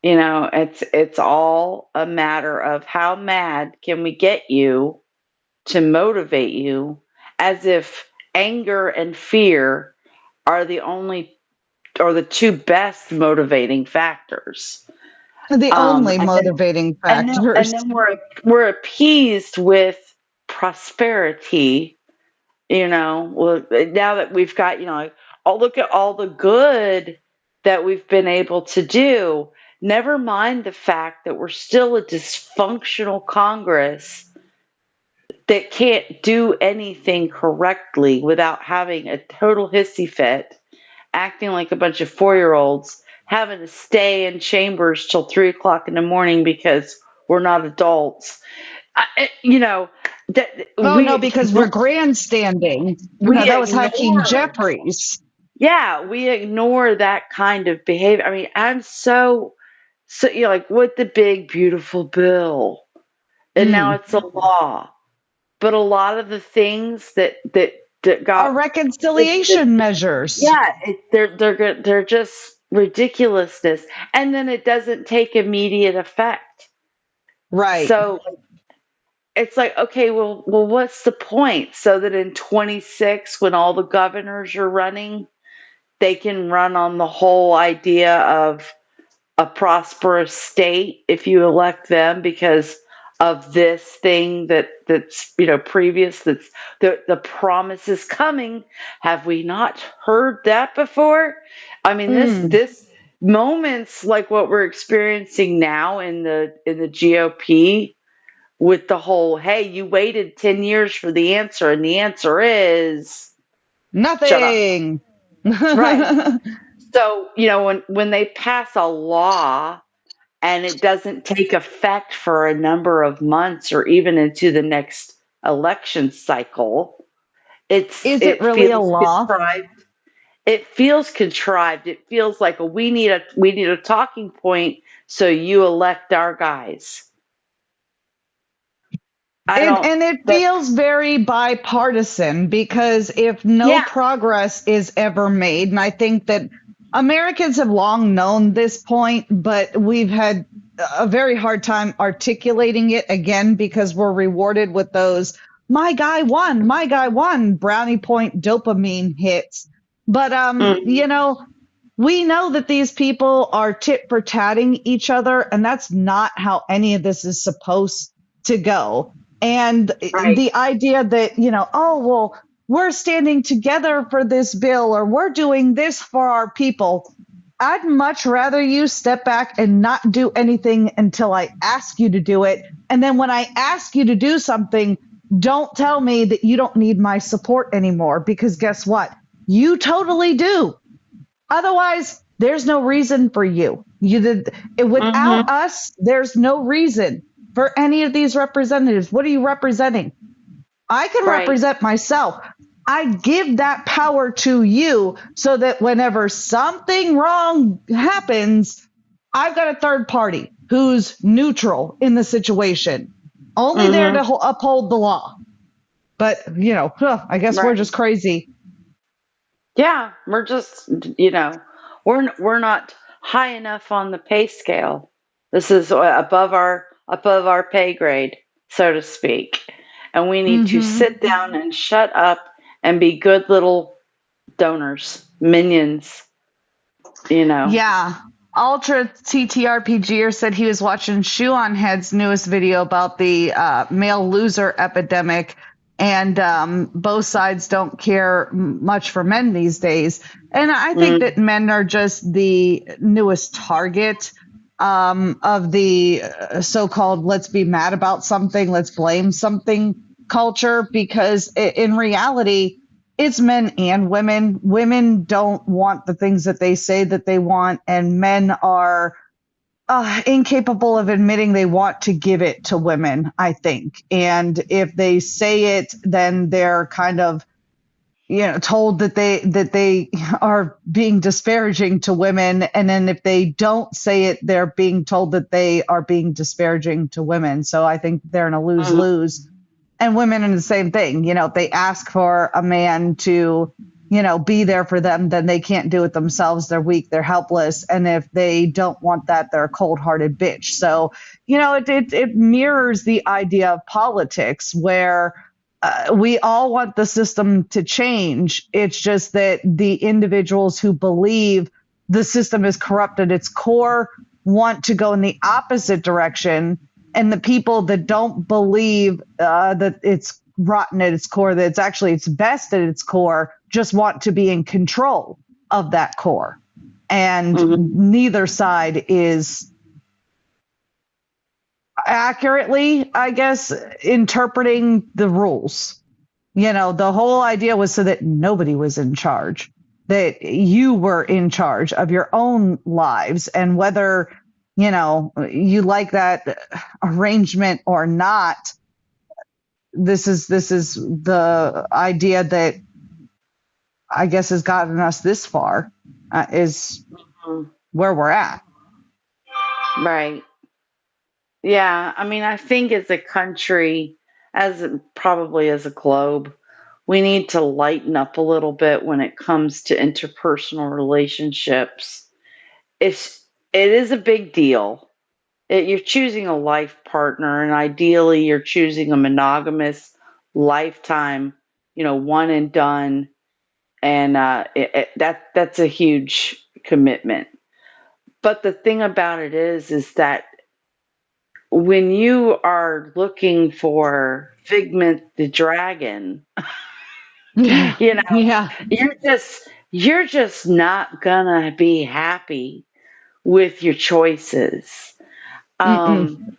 B: It's all a matter of how mad can we get you to motivate you, as if anger and fear are the only or the two best motivating factors.
A: The only
B: And then
A: motivating
B: and then and
A: factors.
B: then we're appeased with prosperity. Well, now that we've got, like, oh, look at all the good that we've been able to do. Never mind the fact that we're still a dysfunctional Congress that can't do anything correctly without having a total hissy fit, acting like a bunch of 4 year olds, having to stay in chambers till 3 o'clock in the morning because we're not adults. That
A: Oh no,
B: we
A: because we're grandstanding. No,
B: we
A: that was Hakeem
B: ignore.
A: Jeffries.
B: Yeah, we ignore that kind of behavior. I mean, I'm so like, with the big beautiful bill, and now
A: Mm.
B: it's a law. But a lot of the things that
A: Our
B: got twisted,
A: reconciliation measures.
B: yeah, they're just ridiculousness, and then it doesn't take immediate effect.
A: Right.
B: So it's like, okay, well, what's the point? So that in 26, when all the governors are running, they can run on the whole idea of a prosperous state if you elect them because of this thing that's previous, that's the promise is coming. Have we not heard that before? I mean,
A: Mm.
B: this moments like what we're experiencing now in the GOP, with the whole, hey, you waited 10 years for the answer and the answer is shut up.
A: Nothing.
B: Right. So, when they pass a law and it doesn't take effect for a number of months or even into the next election cycle,
A: Is it
B: it
A: really a
B: feels
A: law?
B: contrived. it feels contrived. It feels like we need a talking point, so you elect our guys. I don't
A: And it
B: that
A: feels very bipartisan because if no
B: yeah.
A: progress is ever made, and I think that Americans have long known this point, but we've had a very hard time articulating it again because we're rewarded with those my guy won brownie point dopamine hits. But
B: Mhm.
A: we know that these people are tit for tatting each other, and that's not how any of this is supposed to go. And
B: Right.
A: the idea that, oh, well, we're standing together for this bill or we're doing this for our people. I'd much rather you step back and not do anything until I ask you to do it. And then when I ask you to do something, don't tell me that you don't need my support anymore because guess what? You totally do. Otherwise, there's no reason for you. Without
B: Mhm.
A: us, there's no reason for any of these representatives. What are you representing? I can
B: Right.
A: represent myself. I give that power to you so that whenever something wrong happens, I've got a third party who's neutral in the situation, only there to
B: Mhm.
A: uphold the law. But, I guess we're
B: Right.
A: just crazy.
B: Yeah, we're just, we're not high enough on the pay scale. This is above our pay grade, so to speak. And we need to
A: Hmm.
B: sit down and shut up and be good little donors, minions, you know.
A: Yeah. Ultra TTRPGer said he was watching Shoe on Head's newest video about the male loser epidemic, and both sides don't care much for men these days. And I think that
B: Mm,
A: men are just the newest target of the so-called "let's be mad about something, let's blame something" culture, because in reality it's men and women. Women don't want the things that they say that they want, and men are incapable of admitting they want to give it to women, I think. And if they say it, then they're kind of told that they are being disparaging to women, and then if they don't say it, they're being told that they are being disparaging to women. So I think they're in a lose
B: mm,
A: lose, and women are the same thing. If they ask for a man to, be there for them, then they can't do it themselves. They're weak, they're helpless. And if they don't want that, they're a cold hearted bitch. So, it mirrors the idea of politics where we all want the system to change. It's just that the individuals who believe the system is corrupt at its core want to go in the opposite direction, and the people that don't believe that it's rotten at its core, that it's best at its core, just want to be in control of that core. And
B: mhm,
A: neither side is accurately, I guess, interpreting the rules. The whole idea was so that nobody was in charge, that you were in charge of your own lives. And whether, you like that arrangement or not, this is the idea that I guess has gotten us this far, is
B: mhm.
A: where we're at.
B: Right. Yeah, I mean, I think as a country, probably as a globe, we need to lighten up a little bit when it comes to interpersonal relationships. It is a big deal. You're choosing a life partner, and ideally, you're choosing a monogamous lifetime, one and done, and that's a huge commitment. But the thing about it is that when you are looking for Figment the dragon,
A: Yeah.
B: you know,
A: Yeah.
B: you're just not gonna be happy with your choices.
A: Mm-mm.
B: Um,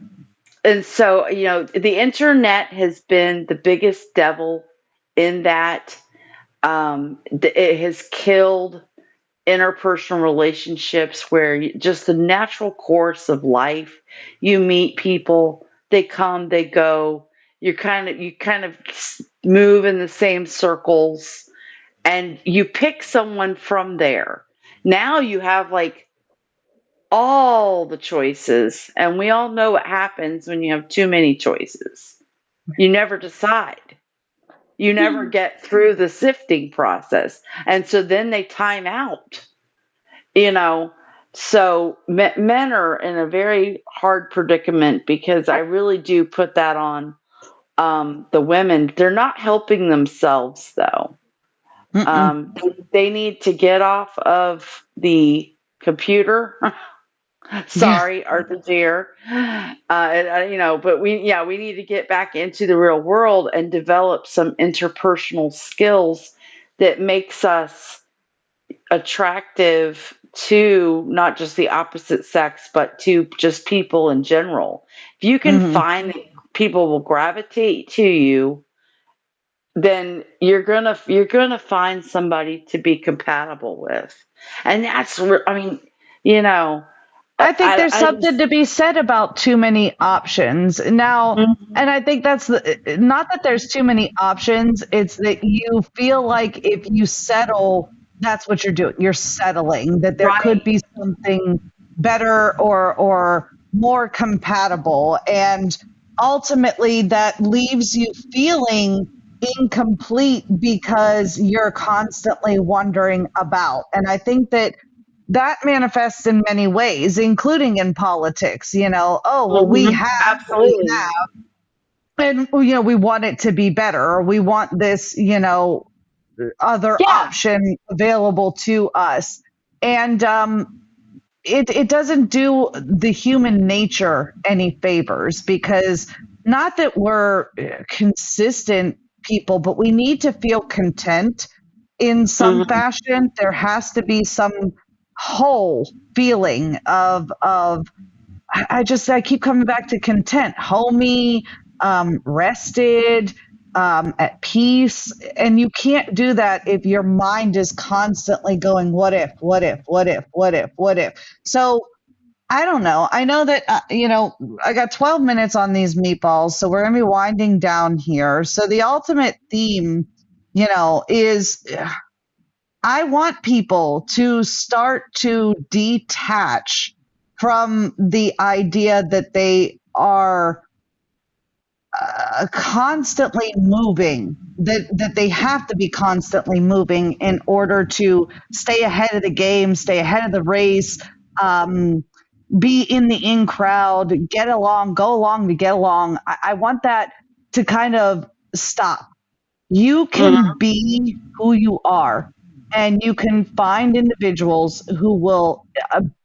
B: and so, the internet has been the biggest devil in that. It has killed interpersonal relationships where just the natural course of life, you meet people, they come, they go, you kind of move in the same circles, and you pick someone from there. Now you have like all the choices, and we all know what happens when you have too many choices. You never decide. You never get through the sifting process. And so then they time out, you know. So men are in a very hard predicament because I really do put that on the women. They're not helping themselves, though.
A: Mm-mm.
B: They need to get off of the computer.
A: Yeah.
B: Sorry, Arthur Dear. But we need to get back into the real world and develop some interpersonal skills that makes us attractive to not just the opposite sex, but to just people in general. If you can
A: Hmm.
B: find that people will gravitate to you, then you're gonna find somebody to be compatible with, and I mean, you know,
A: I think there's
B: I
A: something
B: just.
A: to be said about too many options. Now,
B: Mhm.
A: and I think that's not that there's too many options, it's that you feel like if you settle, that's what you're doing. You're settling, that there could
B: Right.
A: be something better or more compatible. And ultimately, that leaves you feeling incomplete because you're constantly wondering about. And I think that that manifests in many ways, including in politics. Oh, well, we
B: Mhm.
A: have what we
B: Absolutely.
A: have, and we want it to be better, or we want this, other
B: Yeah.
A: option available to us. And it doesn't do the human nature any favors, because not that we're consistent people, but we need to feel content in some
B: Mhm.
A: fashion. There has to be some whole feeling of I keep coming back to content, homey, rested, at peace. And you can't do that if your mind is constantly going, what if, what if, what if, what if, what if. So I don't know. I know that, I got 12 minutes on these meatballs, so we're going to be winding down here. So the ultimate theme, is I want people to start to detach from the idea that they are constantly moving, that they have to be constantly moving in order to stay ahead of the game, stay ahead of the race, um, be in the in crowd, get along, go along to get along. I want that to kind of stop. You can
B: Mhm.
A: be who you are, and you can find individuals who will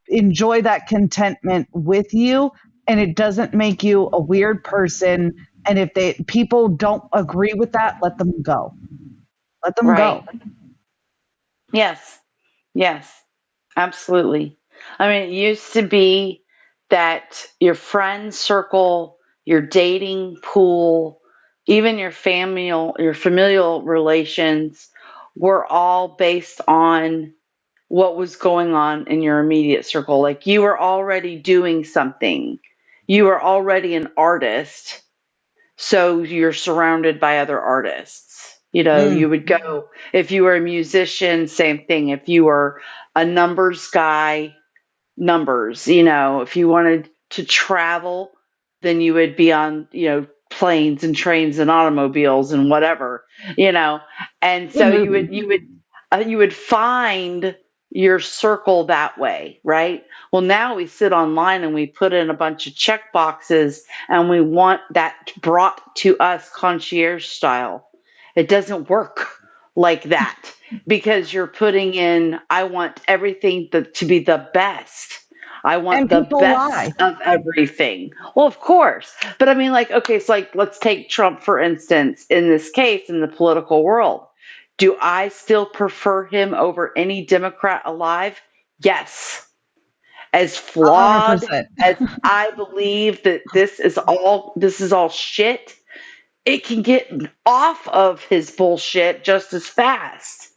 A: enjoy that contentment with you, and it doesn't make you a weird person. And if people don't agree with that, let them go. Let them
B: Right.
A: go.
B: Yes. Yes. Absolutely. I mean, it used to be that your friend circle, your dating pool, even your familial relations were all based on what was going on in your immediate circle. Like you were already doing something. You were already an artist, so you're surrounded by other artists.
A: Mm,
B: You would go, if you were a musician, same thing. If you were a numbers guy, numbers. If you wanted to travel, then you would be on, planes and trains and automobiles and whatever, you know. And
A: good
B: so you
A: movie.
B: would you would find your circle that way, right? Well, now we sit online and we put in a bunch of check boxes and we want that brought to us concierge style. It doesn't work like that because you're putting in, I want everything to be the best. I want
A: And
B: the
A: people
B: best
A: lie.
B: of everything. Well, of course. But I mean, like, okay, so like, let's take Trump, for instance, in this case, in the political world. Do I still prefer him over any Democrat alive? Yes. As flawed
A: 100%.
B: as I believe that this is all shit, it can get off of his bullshit just as fast.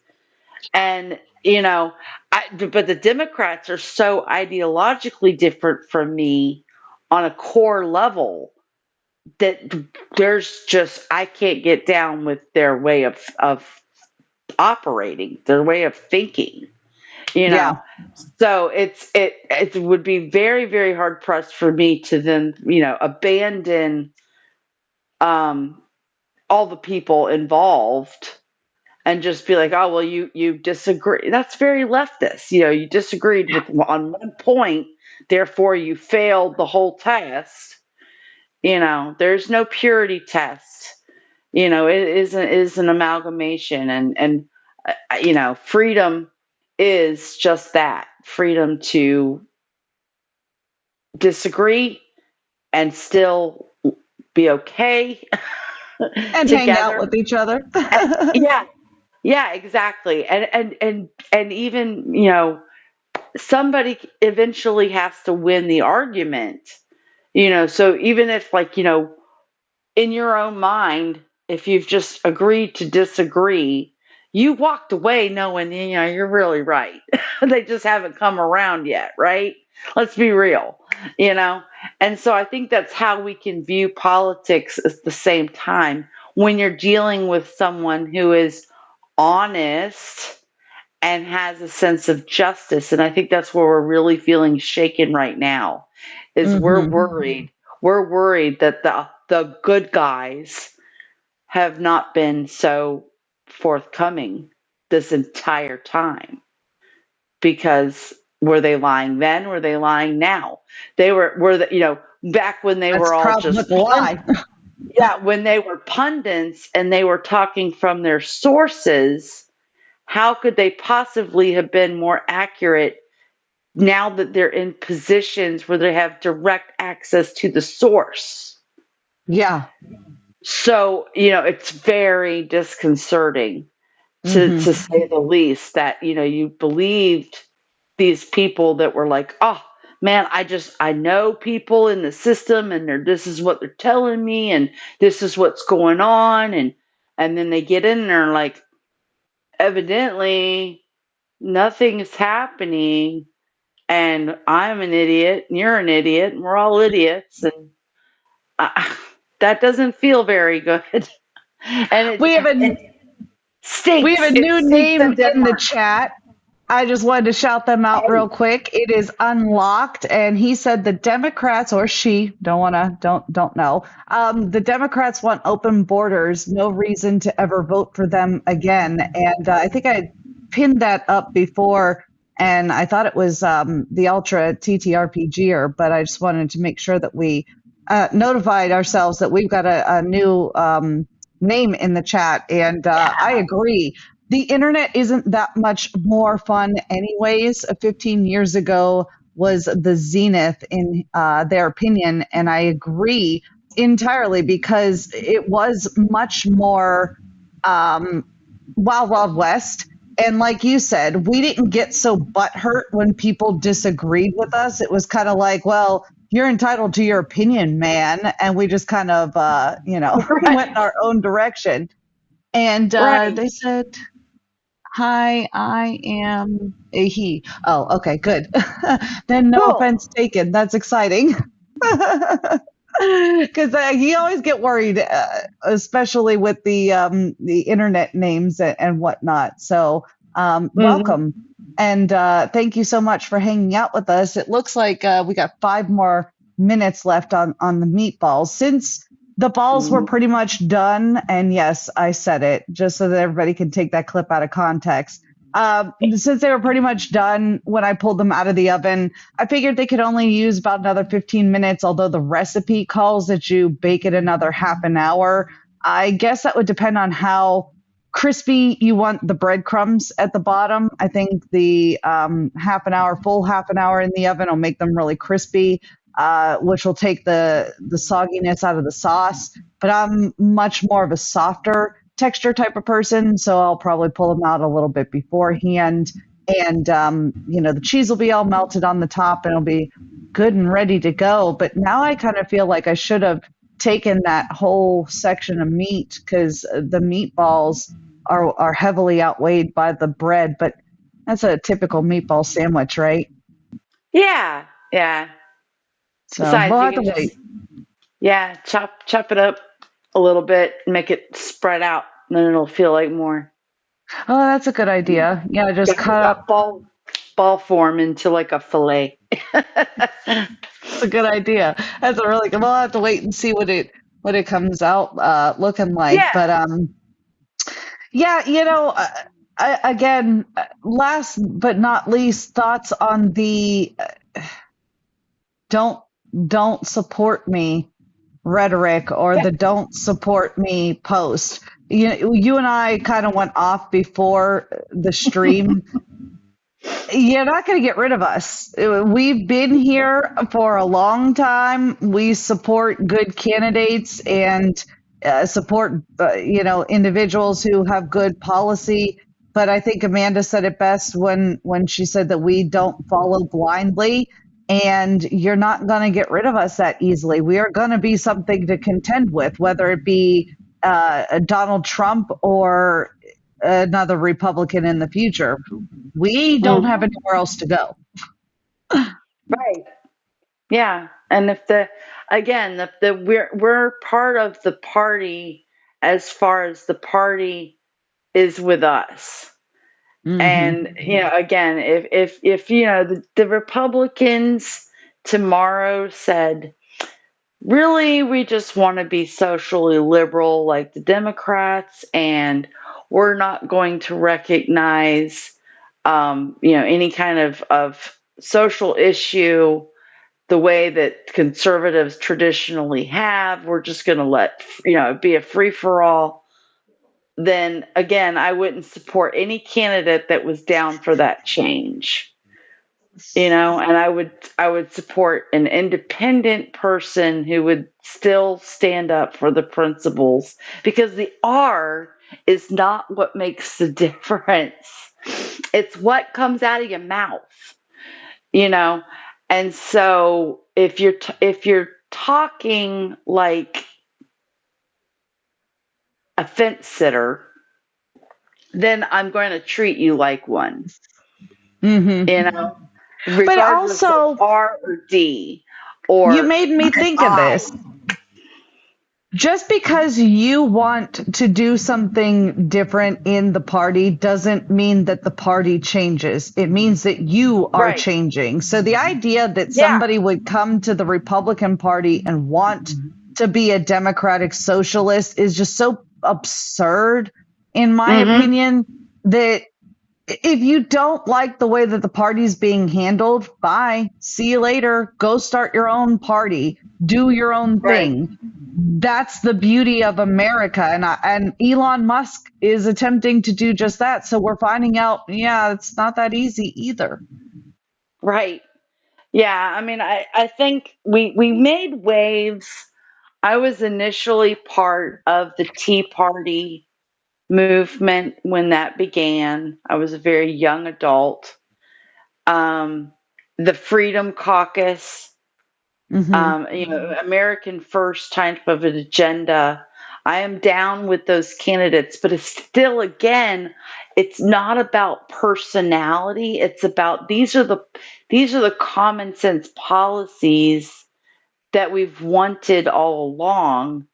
B: And, but the Democrats are so ideologically different from me on a core level that I can't get down with their way of operating, their way of thinking, you know.
A: Yeah.
B: So it would be very, very hard pressed for me to then, abandon um all the people involved and just be like, oh well, you disagree. That's very leftist. You disagreed with on one point, therefore you failed the whole test. There's no purity test. It is an amalgamation, freedom is just that, freedom to disagree and still be okay
A: And hang out
B: together.
A: with each other.
B: Yeah, yeah, exactly. And even, somebody eventually has to win the argument. So even if, like, in your own mind, if you've just agreed to disagree, you walked away knowing, you're really right. They just haven't come around yet, right? Let's be real, you know? And so I think that's how we can view politics at the same time when you're dealing with someone who is honest and has a sense of justice. And I think that's where we're really feeling shaken right now is we're
A: Hmm.
B: worried. We're worried that the good guys have not been so forthcoming this entire time, because were they lying then? Were they lying now? They were the, back when they
A: That's
B: were
A: the
B: all
A: problem with
B: just
A: the lie.
B: yeah, when they were pundits and they were talking from their sources, how could they possibly have been more accurate now that they're in positions where they have direct access to the source?
A: Yeah.
B: So, it's very disconcerting,
A: Hmm.
B: to say the least, that, you believed these people that were like, oh man, I know people in the system and this is what they're telling me and this is what's going on. And then they get in there and like, evidently nothing is happening, and I'm an idiot and you're an idiot and we're all idiots, and uh, that doesn't feel very good. And it,
A: We have
B: it
A: a we have
B: stinks.
A: a
B: It
A: new
B: stinks
A: name
B: in
A: in the
B: Denmark.
A: chat. I just wanted to shout them out real
B: Hey.
A: quick. It is Unlocked, and he said the Democrats, or she, don't know. The Democrats want open borders. No reason to ever vote for them again. And I think I pinned that up before, and I thought it was the Ultra TTRPGer, but I just wanted to make sure that we notified ourselves that we've got a new name in the chat. And I agree, the internet isn't that much more fun anyways. 15 years ago was the zenith in their opinion, and I agree entirely because it was much more um, wild wild west. And like you said, we didn't get so butthurt when people disagreed with us. It was kind of like, well, you're entitled to your opinion, man, and we just kind of went in
B: Right.
A: our own direction. And
B: Right.
A: they said, hi, I am a he. Oh, okay, good. Then no
B: Cool.
A: offense taken. That's exciting. Because you always get worried, especially with the internet names and whatnot. So,
B: Hmm.
A: welcome, and thank you so much for hanging out with us. It looks like we got 5 more minutes left on the meatballs. Since the balls were
B: Hmm.
A: pretty much done, and yes, I said it just so that everybody can take that clip out of context. Since they were pretty much done when I pulled them out of the oven, I figured they could only use about another 15 minutes, although the recipe calls that you bake it another half an hour. I guess that would depend on how crispy you want the breadcrumbs at the bottom. I think the half an hour, full half an hour in the oven will make them really crispy, which will take the sogginess out of the sauce. But I'm much more of a softer texture type of person, so I'll probably pull them out a little bit beforehand, and the cheese will be all melted on the top and it'll be good and ready to go. But now I kind of feel like I should have taken that whole section of meat because the meatballs are heavily outweighed by the bread. But that's a typical meatball sandwich, right?
B: Yeah. Yeah.
A: So
B: Besides,
A: we'll
B: you
A: have
B: can
A: to
B: just,
A: wait.
B: yeah, chop it up a little bit, make it spread out, and then it'll feel like more.
A: Oh, that's a good idea. Yeah, just cut
B: Yeah,
A: up.
B: ball form into like a fillet.
A: That's a good idea. That's a really good. We'll have to wait and see what it comes out looking like.
B: Yeah.
A: But yeah, again, last but not least, thoughts on the don't don't support me rhetoric or the don't support me post. You and I kind of went off before the stream. You're not going to get rid of us. We've been here for a long time. We support good candidates and support, individuals who have good policy. But I think Amanda said it best when she said that we don't follow blindly. And you're not going to get rid of us that easily. We are going to be something to contend with, whether it be Donald Trump or another Republican in the future. We don't have
B: Hmm.
A: anywhere else to go.
B: Right. Yeah. And if the again, the we're part of the party as far as the party is with us.
A: Hmm.
B: And again, if the Republicans tomorrow said, really, we just want to be socially liberal like the Democrats, and we're not going to recognize, any kind of social issue the way that conservatives traditionally have. We're just going to let it be a free for all. Then again, I wouldn't support any candidate that was down for that change. And I would support an independent person who would still stand up for the principles, because the R is not what makes the difference. It's what comes out of your mouth, you know. And so if you're talking like a fence sitter, then I'm going to treat you like one, you
A: Hmm.
B: know,
A: But
B: regardless of
A: also,
B: R or D
A: you
B: or
A: made me
B: an
A: think of
B: I.
A: this. Just because you want to do something different in the party doesn't mean that the party changes. It means that you are
B: Right.
A: changing. So the idea that
B: Yeah.
A: somebody would come to the Republican Party and want to be a democratic socialist is just so absurd, in my
B: Mhm.
A: opinion, that if you don't like the way that the party's being handled, bye. See you later. Go start your own party. Do your own
B: Right.
A: thing. That's the beauty of America. And Elon Musk is attempting to do just that. So we're finding out, yeah, it's not that easy either.
B: Right. Yeah, I mean, I think we made waves. I was initially part of the Tea Party movement when that began. I was a very young adult. Um, the Freedom Caucus,
A: Hmm.
B: American First type of an agenda. I am down with those candidates, but it's still, again, it's not about personality. It's about these are the common sense policies that we've wanted all along.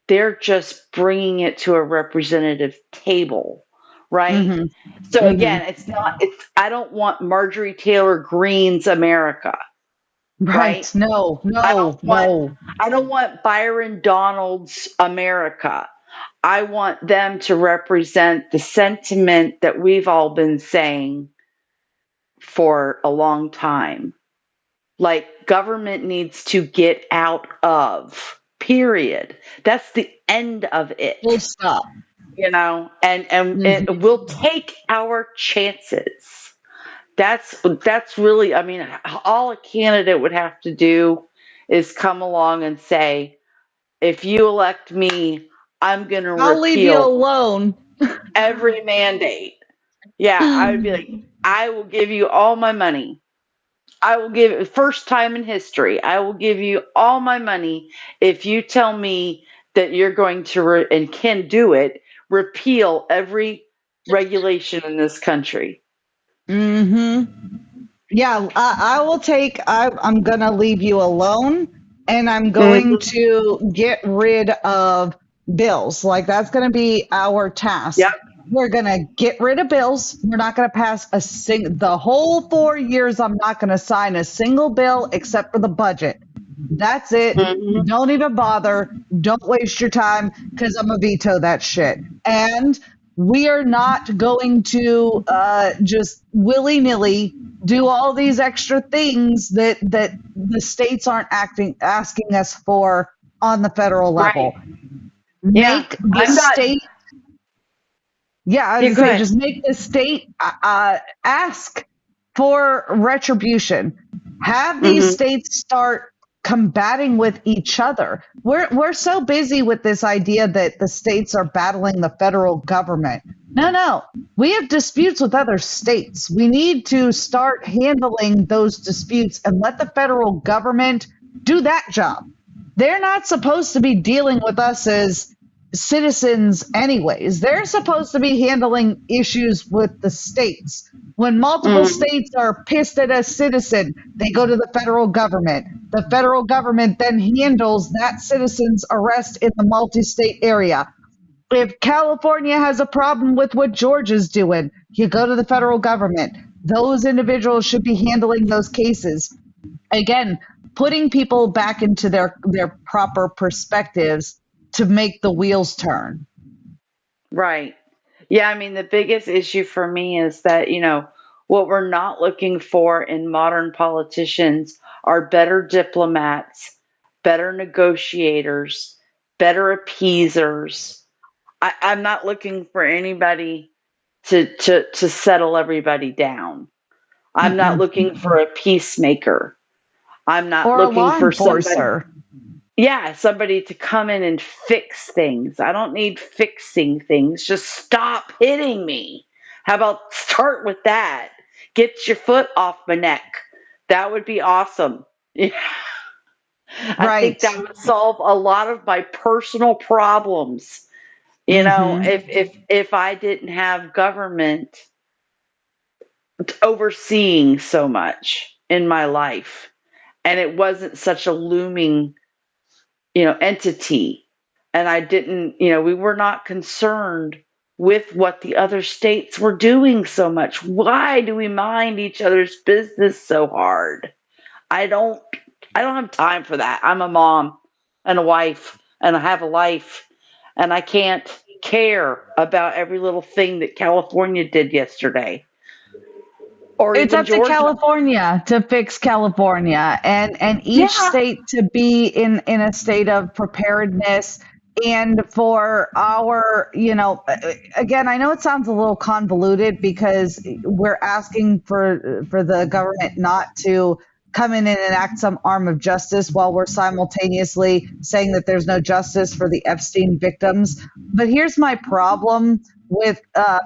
B: They're just bringing it to a representative table, right?
A: Hmm.
B: So
A: Hmm.
B: again, I don't want Marjorie Taylor Greene's America, right?
A: Right. No,
B: I don't
A: no,
B: want
A: no.
B: I don't want Byron Donald's America. I want them to represent the sentiment that we've all been saying for a long time. Like, government needs to get out of. Period. That's the end of
A: Full
B: it.
A: stop.
B: And
A: Hmm.
B: it will take our chances. That's really, I mean, all a candidate would have to do is come along and say, if you elect me, I'm going to
A: I'll leave you
B: repeal
A: alone.
B: every mandate. Yeah, I would be like, I will give you all my money. I will give it, first time in history, I will give you all my money if you tell me that you're going to, and can do it, repeal every regulation in this country.
A: Hmm. Yeah, I will take. I'm going to leave you alone, and I'm going
B: Mhm.
A: to get rid of bills. Like that's going to be our task.
B: Yep.
A: we're going to get rid of bills. We're not going to pass the whole 4 years. I'm not going to sign a single bill except for the budget. That's it.
B: Hmm.
A: Don't even bother. Don't waste your time because I'm going to veto that shit. And we are not going to just willy nilly do all these extra things that the states aren't asking us for on the federal
B: Right.
A: level.
B: Yeah.
A: Make the
B: I'm not.
A: state, yeah, I was
B: Yeah,
A: gonna
B: go
A: say,
B: ahead.
A: just make the state ask for retribution. Have these
B: Hmm.
A: states start combating with each other. We're so busy with this idea that the states are battling the federal government. No, no. We have disputes with other states. We need to start handling those disputes and let the federal government do that job. They're not supposed to be dealing with us as citizens anyways. They're supposed to be handling issues with the states. When multiple
B: Hmm.
A: states are pissed at a citizen, they go to the federal government. The federal government then handles that citizen's arrest in the multi-state area. If California has a problem with what Georgia's doing, you go to the federal government. Those individuals should be handling those cases. Again, putting people back into their proper perspectives to make the wheels turn.
B: Right. Yeah, I mean, the biggest issue for me is that, what we're not looking for in modern politicians are better diplomats, better negotiators, better appeasers. I'm not looking for anybody to settle everybody down. I'm not
A: Mm-mm.
B: looking for a peacemaker. I'm not
A: Or a
B: looking
A: law
B: for somebody.
A: enforcer.
B: Yeah, somebody to come in and fix things. I don't need fixing things. Just stop hitting me. How about start with that? Get your foot off my neck. That would be awesome. Yeah, I think
A: Right.
B: that would solve a lot of my personal problems.
A: Mm-hmm.
B: If I didn't have government overseeing so much in my life and it wasn't such a looming entity. And I didn't, we were not concerned with what the other states were doing so much. Why do we mind each other's business so hard? I don't I don't have time for that. I'm a mom and a wife and I have a life and I can't care about every little thing that California did yesterday or
A: It's
B: even
A: up to
B: Georgia.
A: California to fix California and each
B: Yeah,
A: state to be in a state of preparedness and for our, again, I know it sounds a little convoluted because we're asking for the government not to come in and enact some arm of justice while we're simultaneously saying that there's no justice for the Epstein victims. But here's my problem with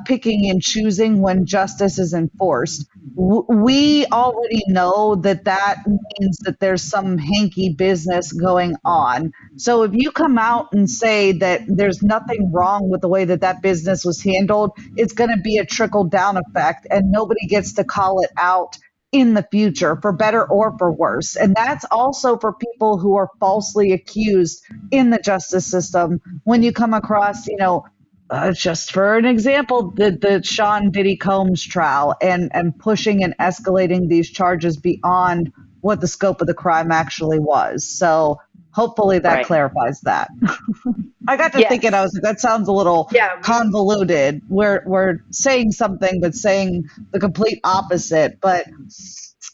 A: picking and choosing when justice is enforced. We already know that that means that there's some hanky business going on. So if you come out and say that there's nothing wrong with the way that that business was handled, it's going to be a trickle down effect and nobody gets to call it out in the future for better or for worse. And that's also for people who are falsely accused in the justice system. When you come across, just for an example, the Sean Diddy Combs trial and pushing and escalating these charges beyond what the scope of the crime actually was. So hopefully that
B: right.
A: clarifies that. I got to thinking, I
B: Yes.
A: was like, that sounds a little
B: Yeah,
A: convoluted. We're saying something but saying the complete opposite. But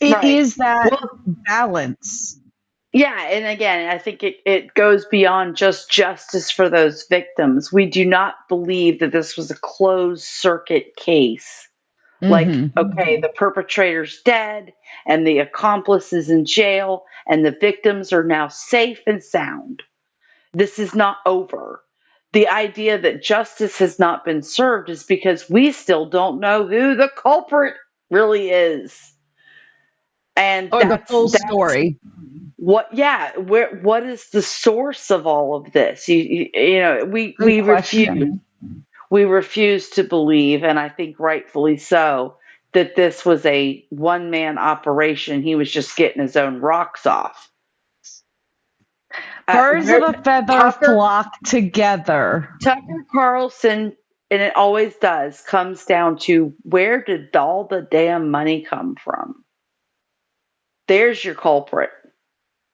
A: it
B: right.
A: is that
B: Well,
A: balance.
B: yeah, and again, I think it goes beyond just justice for those victims. We do not believe that this was a closed circuit case. Like,
A: Hmm.
B: okay, the perpetrator's dead and the accomplice is in jail and the victims are now safe and sound. This is not over. The idea that justice has not been served is because we still don't know who the culprit really is. And
A: Or the full
B: that's
A: story.
B: what is the source of all of this? We
A: Good
B: we refuse
A: question.
B: we refuse to believe, and I think rightfully so, that this was a one man operation. He was just getting his own rocks off.
A: Birds of
B: Where
A: a feather
B: Tucker
A: flock together.
B: Tucker Carlson and it always does, comes down to where did all the damn money come from? There's your culprit.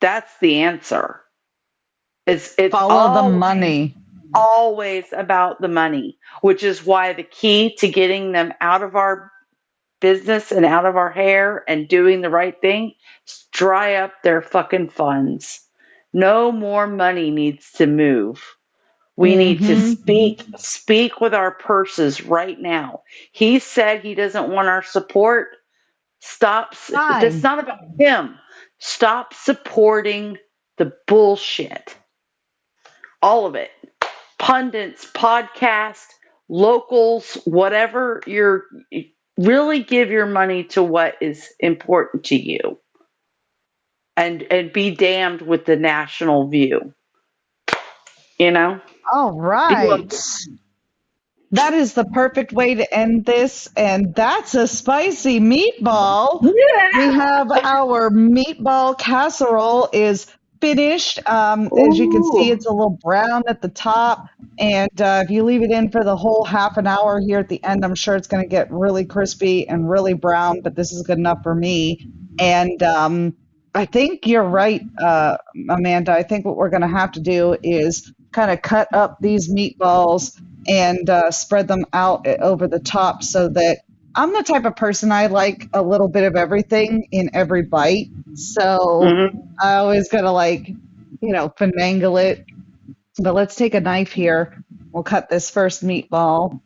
B: That's the answer. It's
A: Follow the money.
B: always about the money, which is why the key to getting them out of our business and out of our hair and doing the right thing is dry up their fucking funds. No more money needs to move. We need to
A: Mm-hmm.
B: speak with our purses right now. He said he doesn't want our support. Stop. That's
A: Fine.
B: not about him. Stop supporting the bullshit. All of it. Pundits, podcast, locals, whatever you're really give your money to what is important to you. And be damned with the national view. You know?
A: All right. That is the perfect way to end this. And that's a spicy meatball. We have our meatball casserole is finished. As you can see,
B: Ooh.
A: it's a little brown at the top. And if you leave it in for the whole half an hour here at the end, I'm sure it's going to get really crispy and really brown, but this is good enough for me. And I think you're right, Amanda. I think what we're going to have to do is kind of cut up these meatballs and spread them out over the top so that I'm the type of person I like a little bit of everything in every bite. So
B: Mm-hmm.
A: I always gotta finagle it. But let's take a knife here. We'll cut this first meatball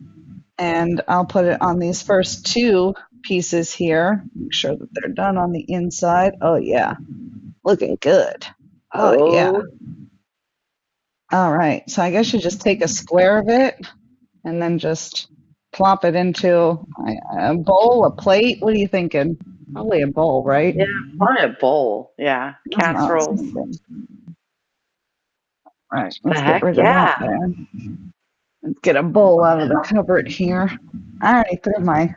A: and I'll put it on these first two pieces here. Make sure that they're done on the inside. Oh yeah, looking good. Oh yeah.
B: Oh.
A: All right. So I guess you just take a square of it and then just plop it into a bowl, a plate. What are you thinking? Probably a bowl, right?
B: Yeah, probably a bowl. Yeah.
A: That's what I was
B: Casserole.
A: thinking. All right,
B: The
A: let's get
B: heck
A: rid of that
B: yeah.
A: there. Let's get a bowl out of the cupboard here. I already threw my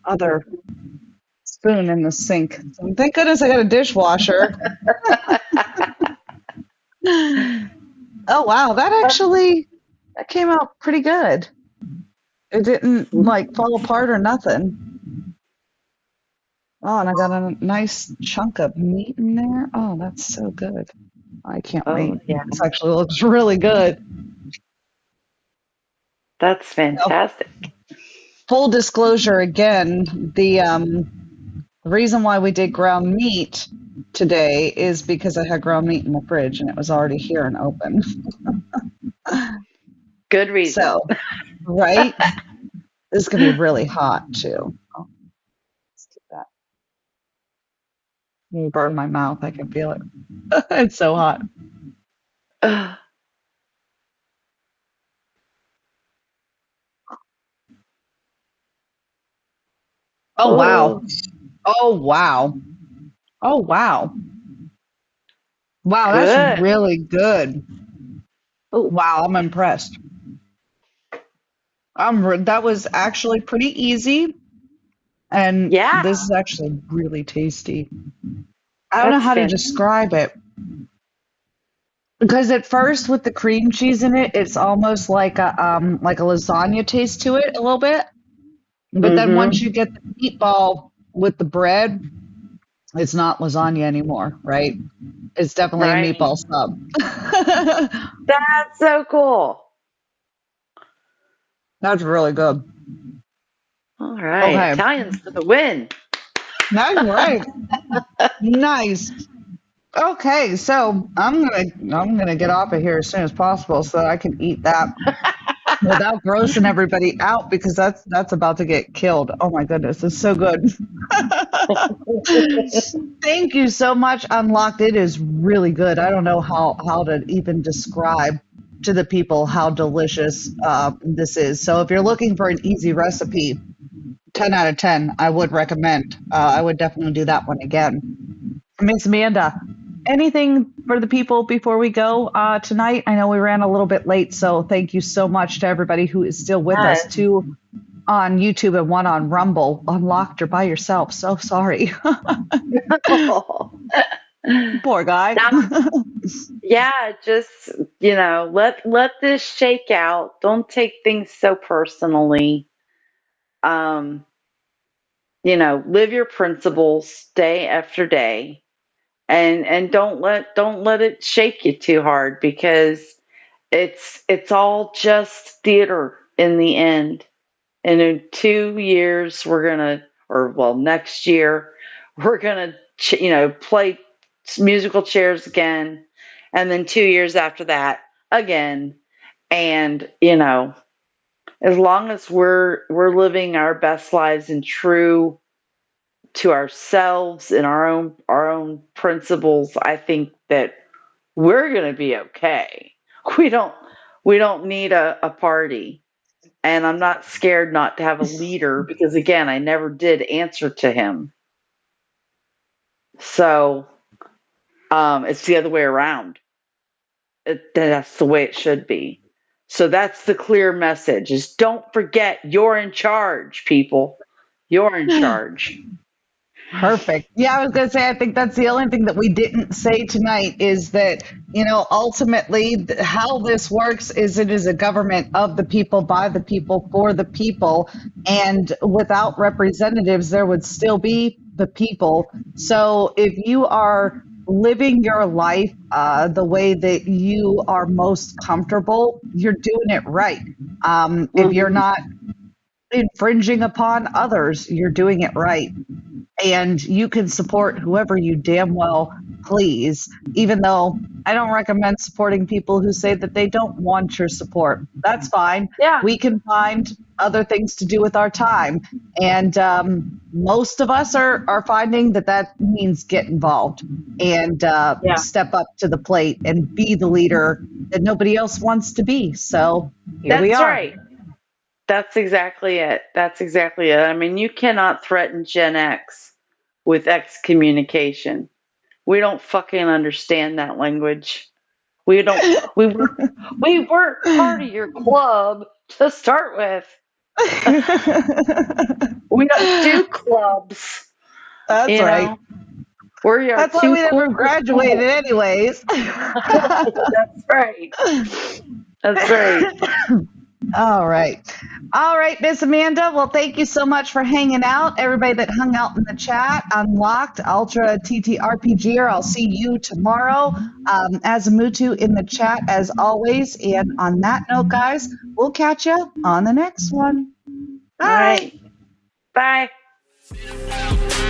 A: other spoon in the sink. So thank goodness I got a dishwasher. Oh wow, that came out pretty good. It didn't like fall apart or nothing. Oh, and I got a nice chunk of meat in there. Oh, that's so good. I can't
B: Oh
A: wait.
B: yeah.
A: This actually looks really good.
B: That's
A: Now,
B: fantastic.
A: full disclosure again, the reason why we did ground meat today is because I had ground meat in the fridge and it was already here and open.
B: Good reason.
A: So, right? This is going to be really hot too. Oh, let's do that. Burn my mouth. I can feel it. It's so hot. Oh, wow.
B: Oh,
A: Oh, wow. Oh, wow. Wow, that's
B: good.
A: really good.
B: Oh,
A: Wow, I'm impressed. That was actually pretty easy, and
B: yeah.
A: this is actually really tasty. I don't know
B: That's
A: how to
B: fantastic.
A: describe it because at first with the cream cheese in it, it's almost like a lasagna taste to it a little bit. But then once you
B: Mm-hmm.
A: get the meatball with the bread, it's not lasagna anymore, right? It's definitely a
B: Right.
A: meatball sub.
B: That's so cool.
A: That's really good.
B: All right.
A: Okay,
B: Italians for the win.
A: that's right. Nice. Okay, so I'm gonna get off of here as soon as possible so that I can eat that without grossing everybody out because that's about to get killed. Oh my goodness, it's so good. Thank you so much, Unlocked. It is really good. I don't know how to even describe to the people how delicious this is. So if you're looking for an easy recipe, 10 out of 10, I would recommend. I would definitely do that one again. Miss Amanda, anything for the people before we go tonight? I know we ran a little bit late, so thank you so much to everybody who is still with us.
B: Yes.
A: Two on YouTube and one on Rumble. Unlocked, you're by yourself. So sorry. Poor guy.
B: Now, yeah, just let this shake out. Don't take things so personally. Um, live your principles day after day, and don't let it shake you too hard, because it's all just theater in the end. And in 2 years, or well, next year, we're gonna, play musical chairs again, and then 2 years after that again. And as long as we're living our best lives and true to ourselves and our own principles, I think that we're gonna be okay. We don't we don't need a party. And I'm not scared not to have a leader, because again, I never did answer to him. So it's the other way around. That's the way it should be. So that's the clear message: is don't forget you're in charge, people. You're in charge.
A: Perfect. Yeah, I was going to say, I think that's the only thing that we didn't say tonight is that, ultimately how this works is it is a government of the people, by the people, for the people. And without representatives, there would still be the people. So if you are living your life the way that you are most comfortable, you're doing it right. If you're
B: Mhm.
A: not infringing upon others, you're doing it right, and you can support whoever you damn well please, even though I don't recommend supporting people who say that they don't want your support. That's fine.
B: Yeah,
A: We can find other things to do with our time. And most of us are finding that that means get involved and
B: yeah.
A: step up to the plate and be the leader that nobody else wants to be. So here we
B: That's
A: are.
B: right. That's exactly it. That's exactly it. I mean, you cannot threaten Gen X with excommunication. We don't fucking understand that language. We don't. We weren't. We weren't part of your club to start with. We don't do clubs.
A: That's
B: You
A: right.
B: know, we are
A: That's why
B: too
A: we
B: cool
A: never
B: for
A: graduated,
B: school.
A: anyways.
B: That's right. That's right.
A: All right. All right, Miss Amanda. Well, thank you so much for hanging out. Everybody that hung out in the chat, Unlocked, Ultra TTRPGer, I'll see you tomorrow. Azamutu in the chat as always. And on that note, guys, we'll catch you on the next one.
B: All
A: Bye.
B: right. Bye.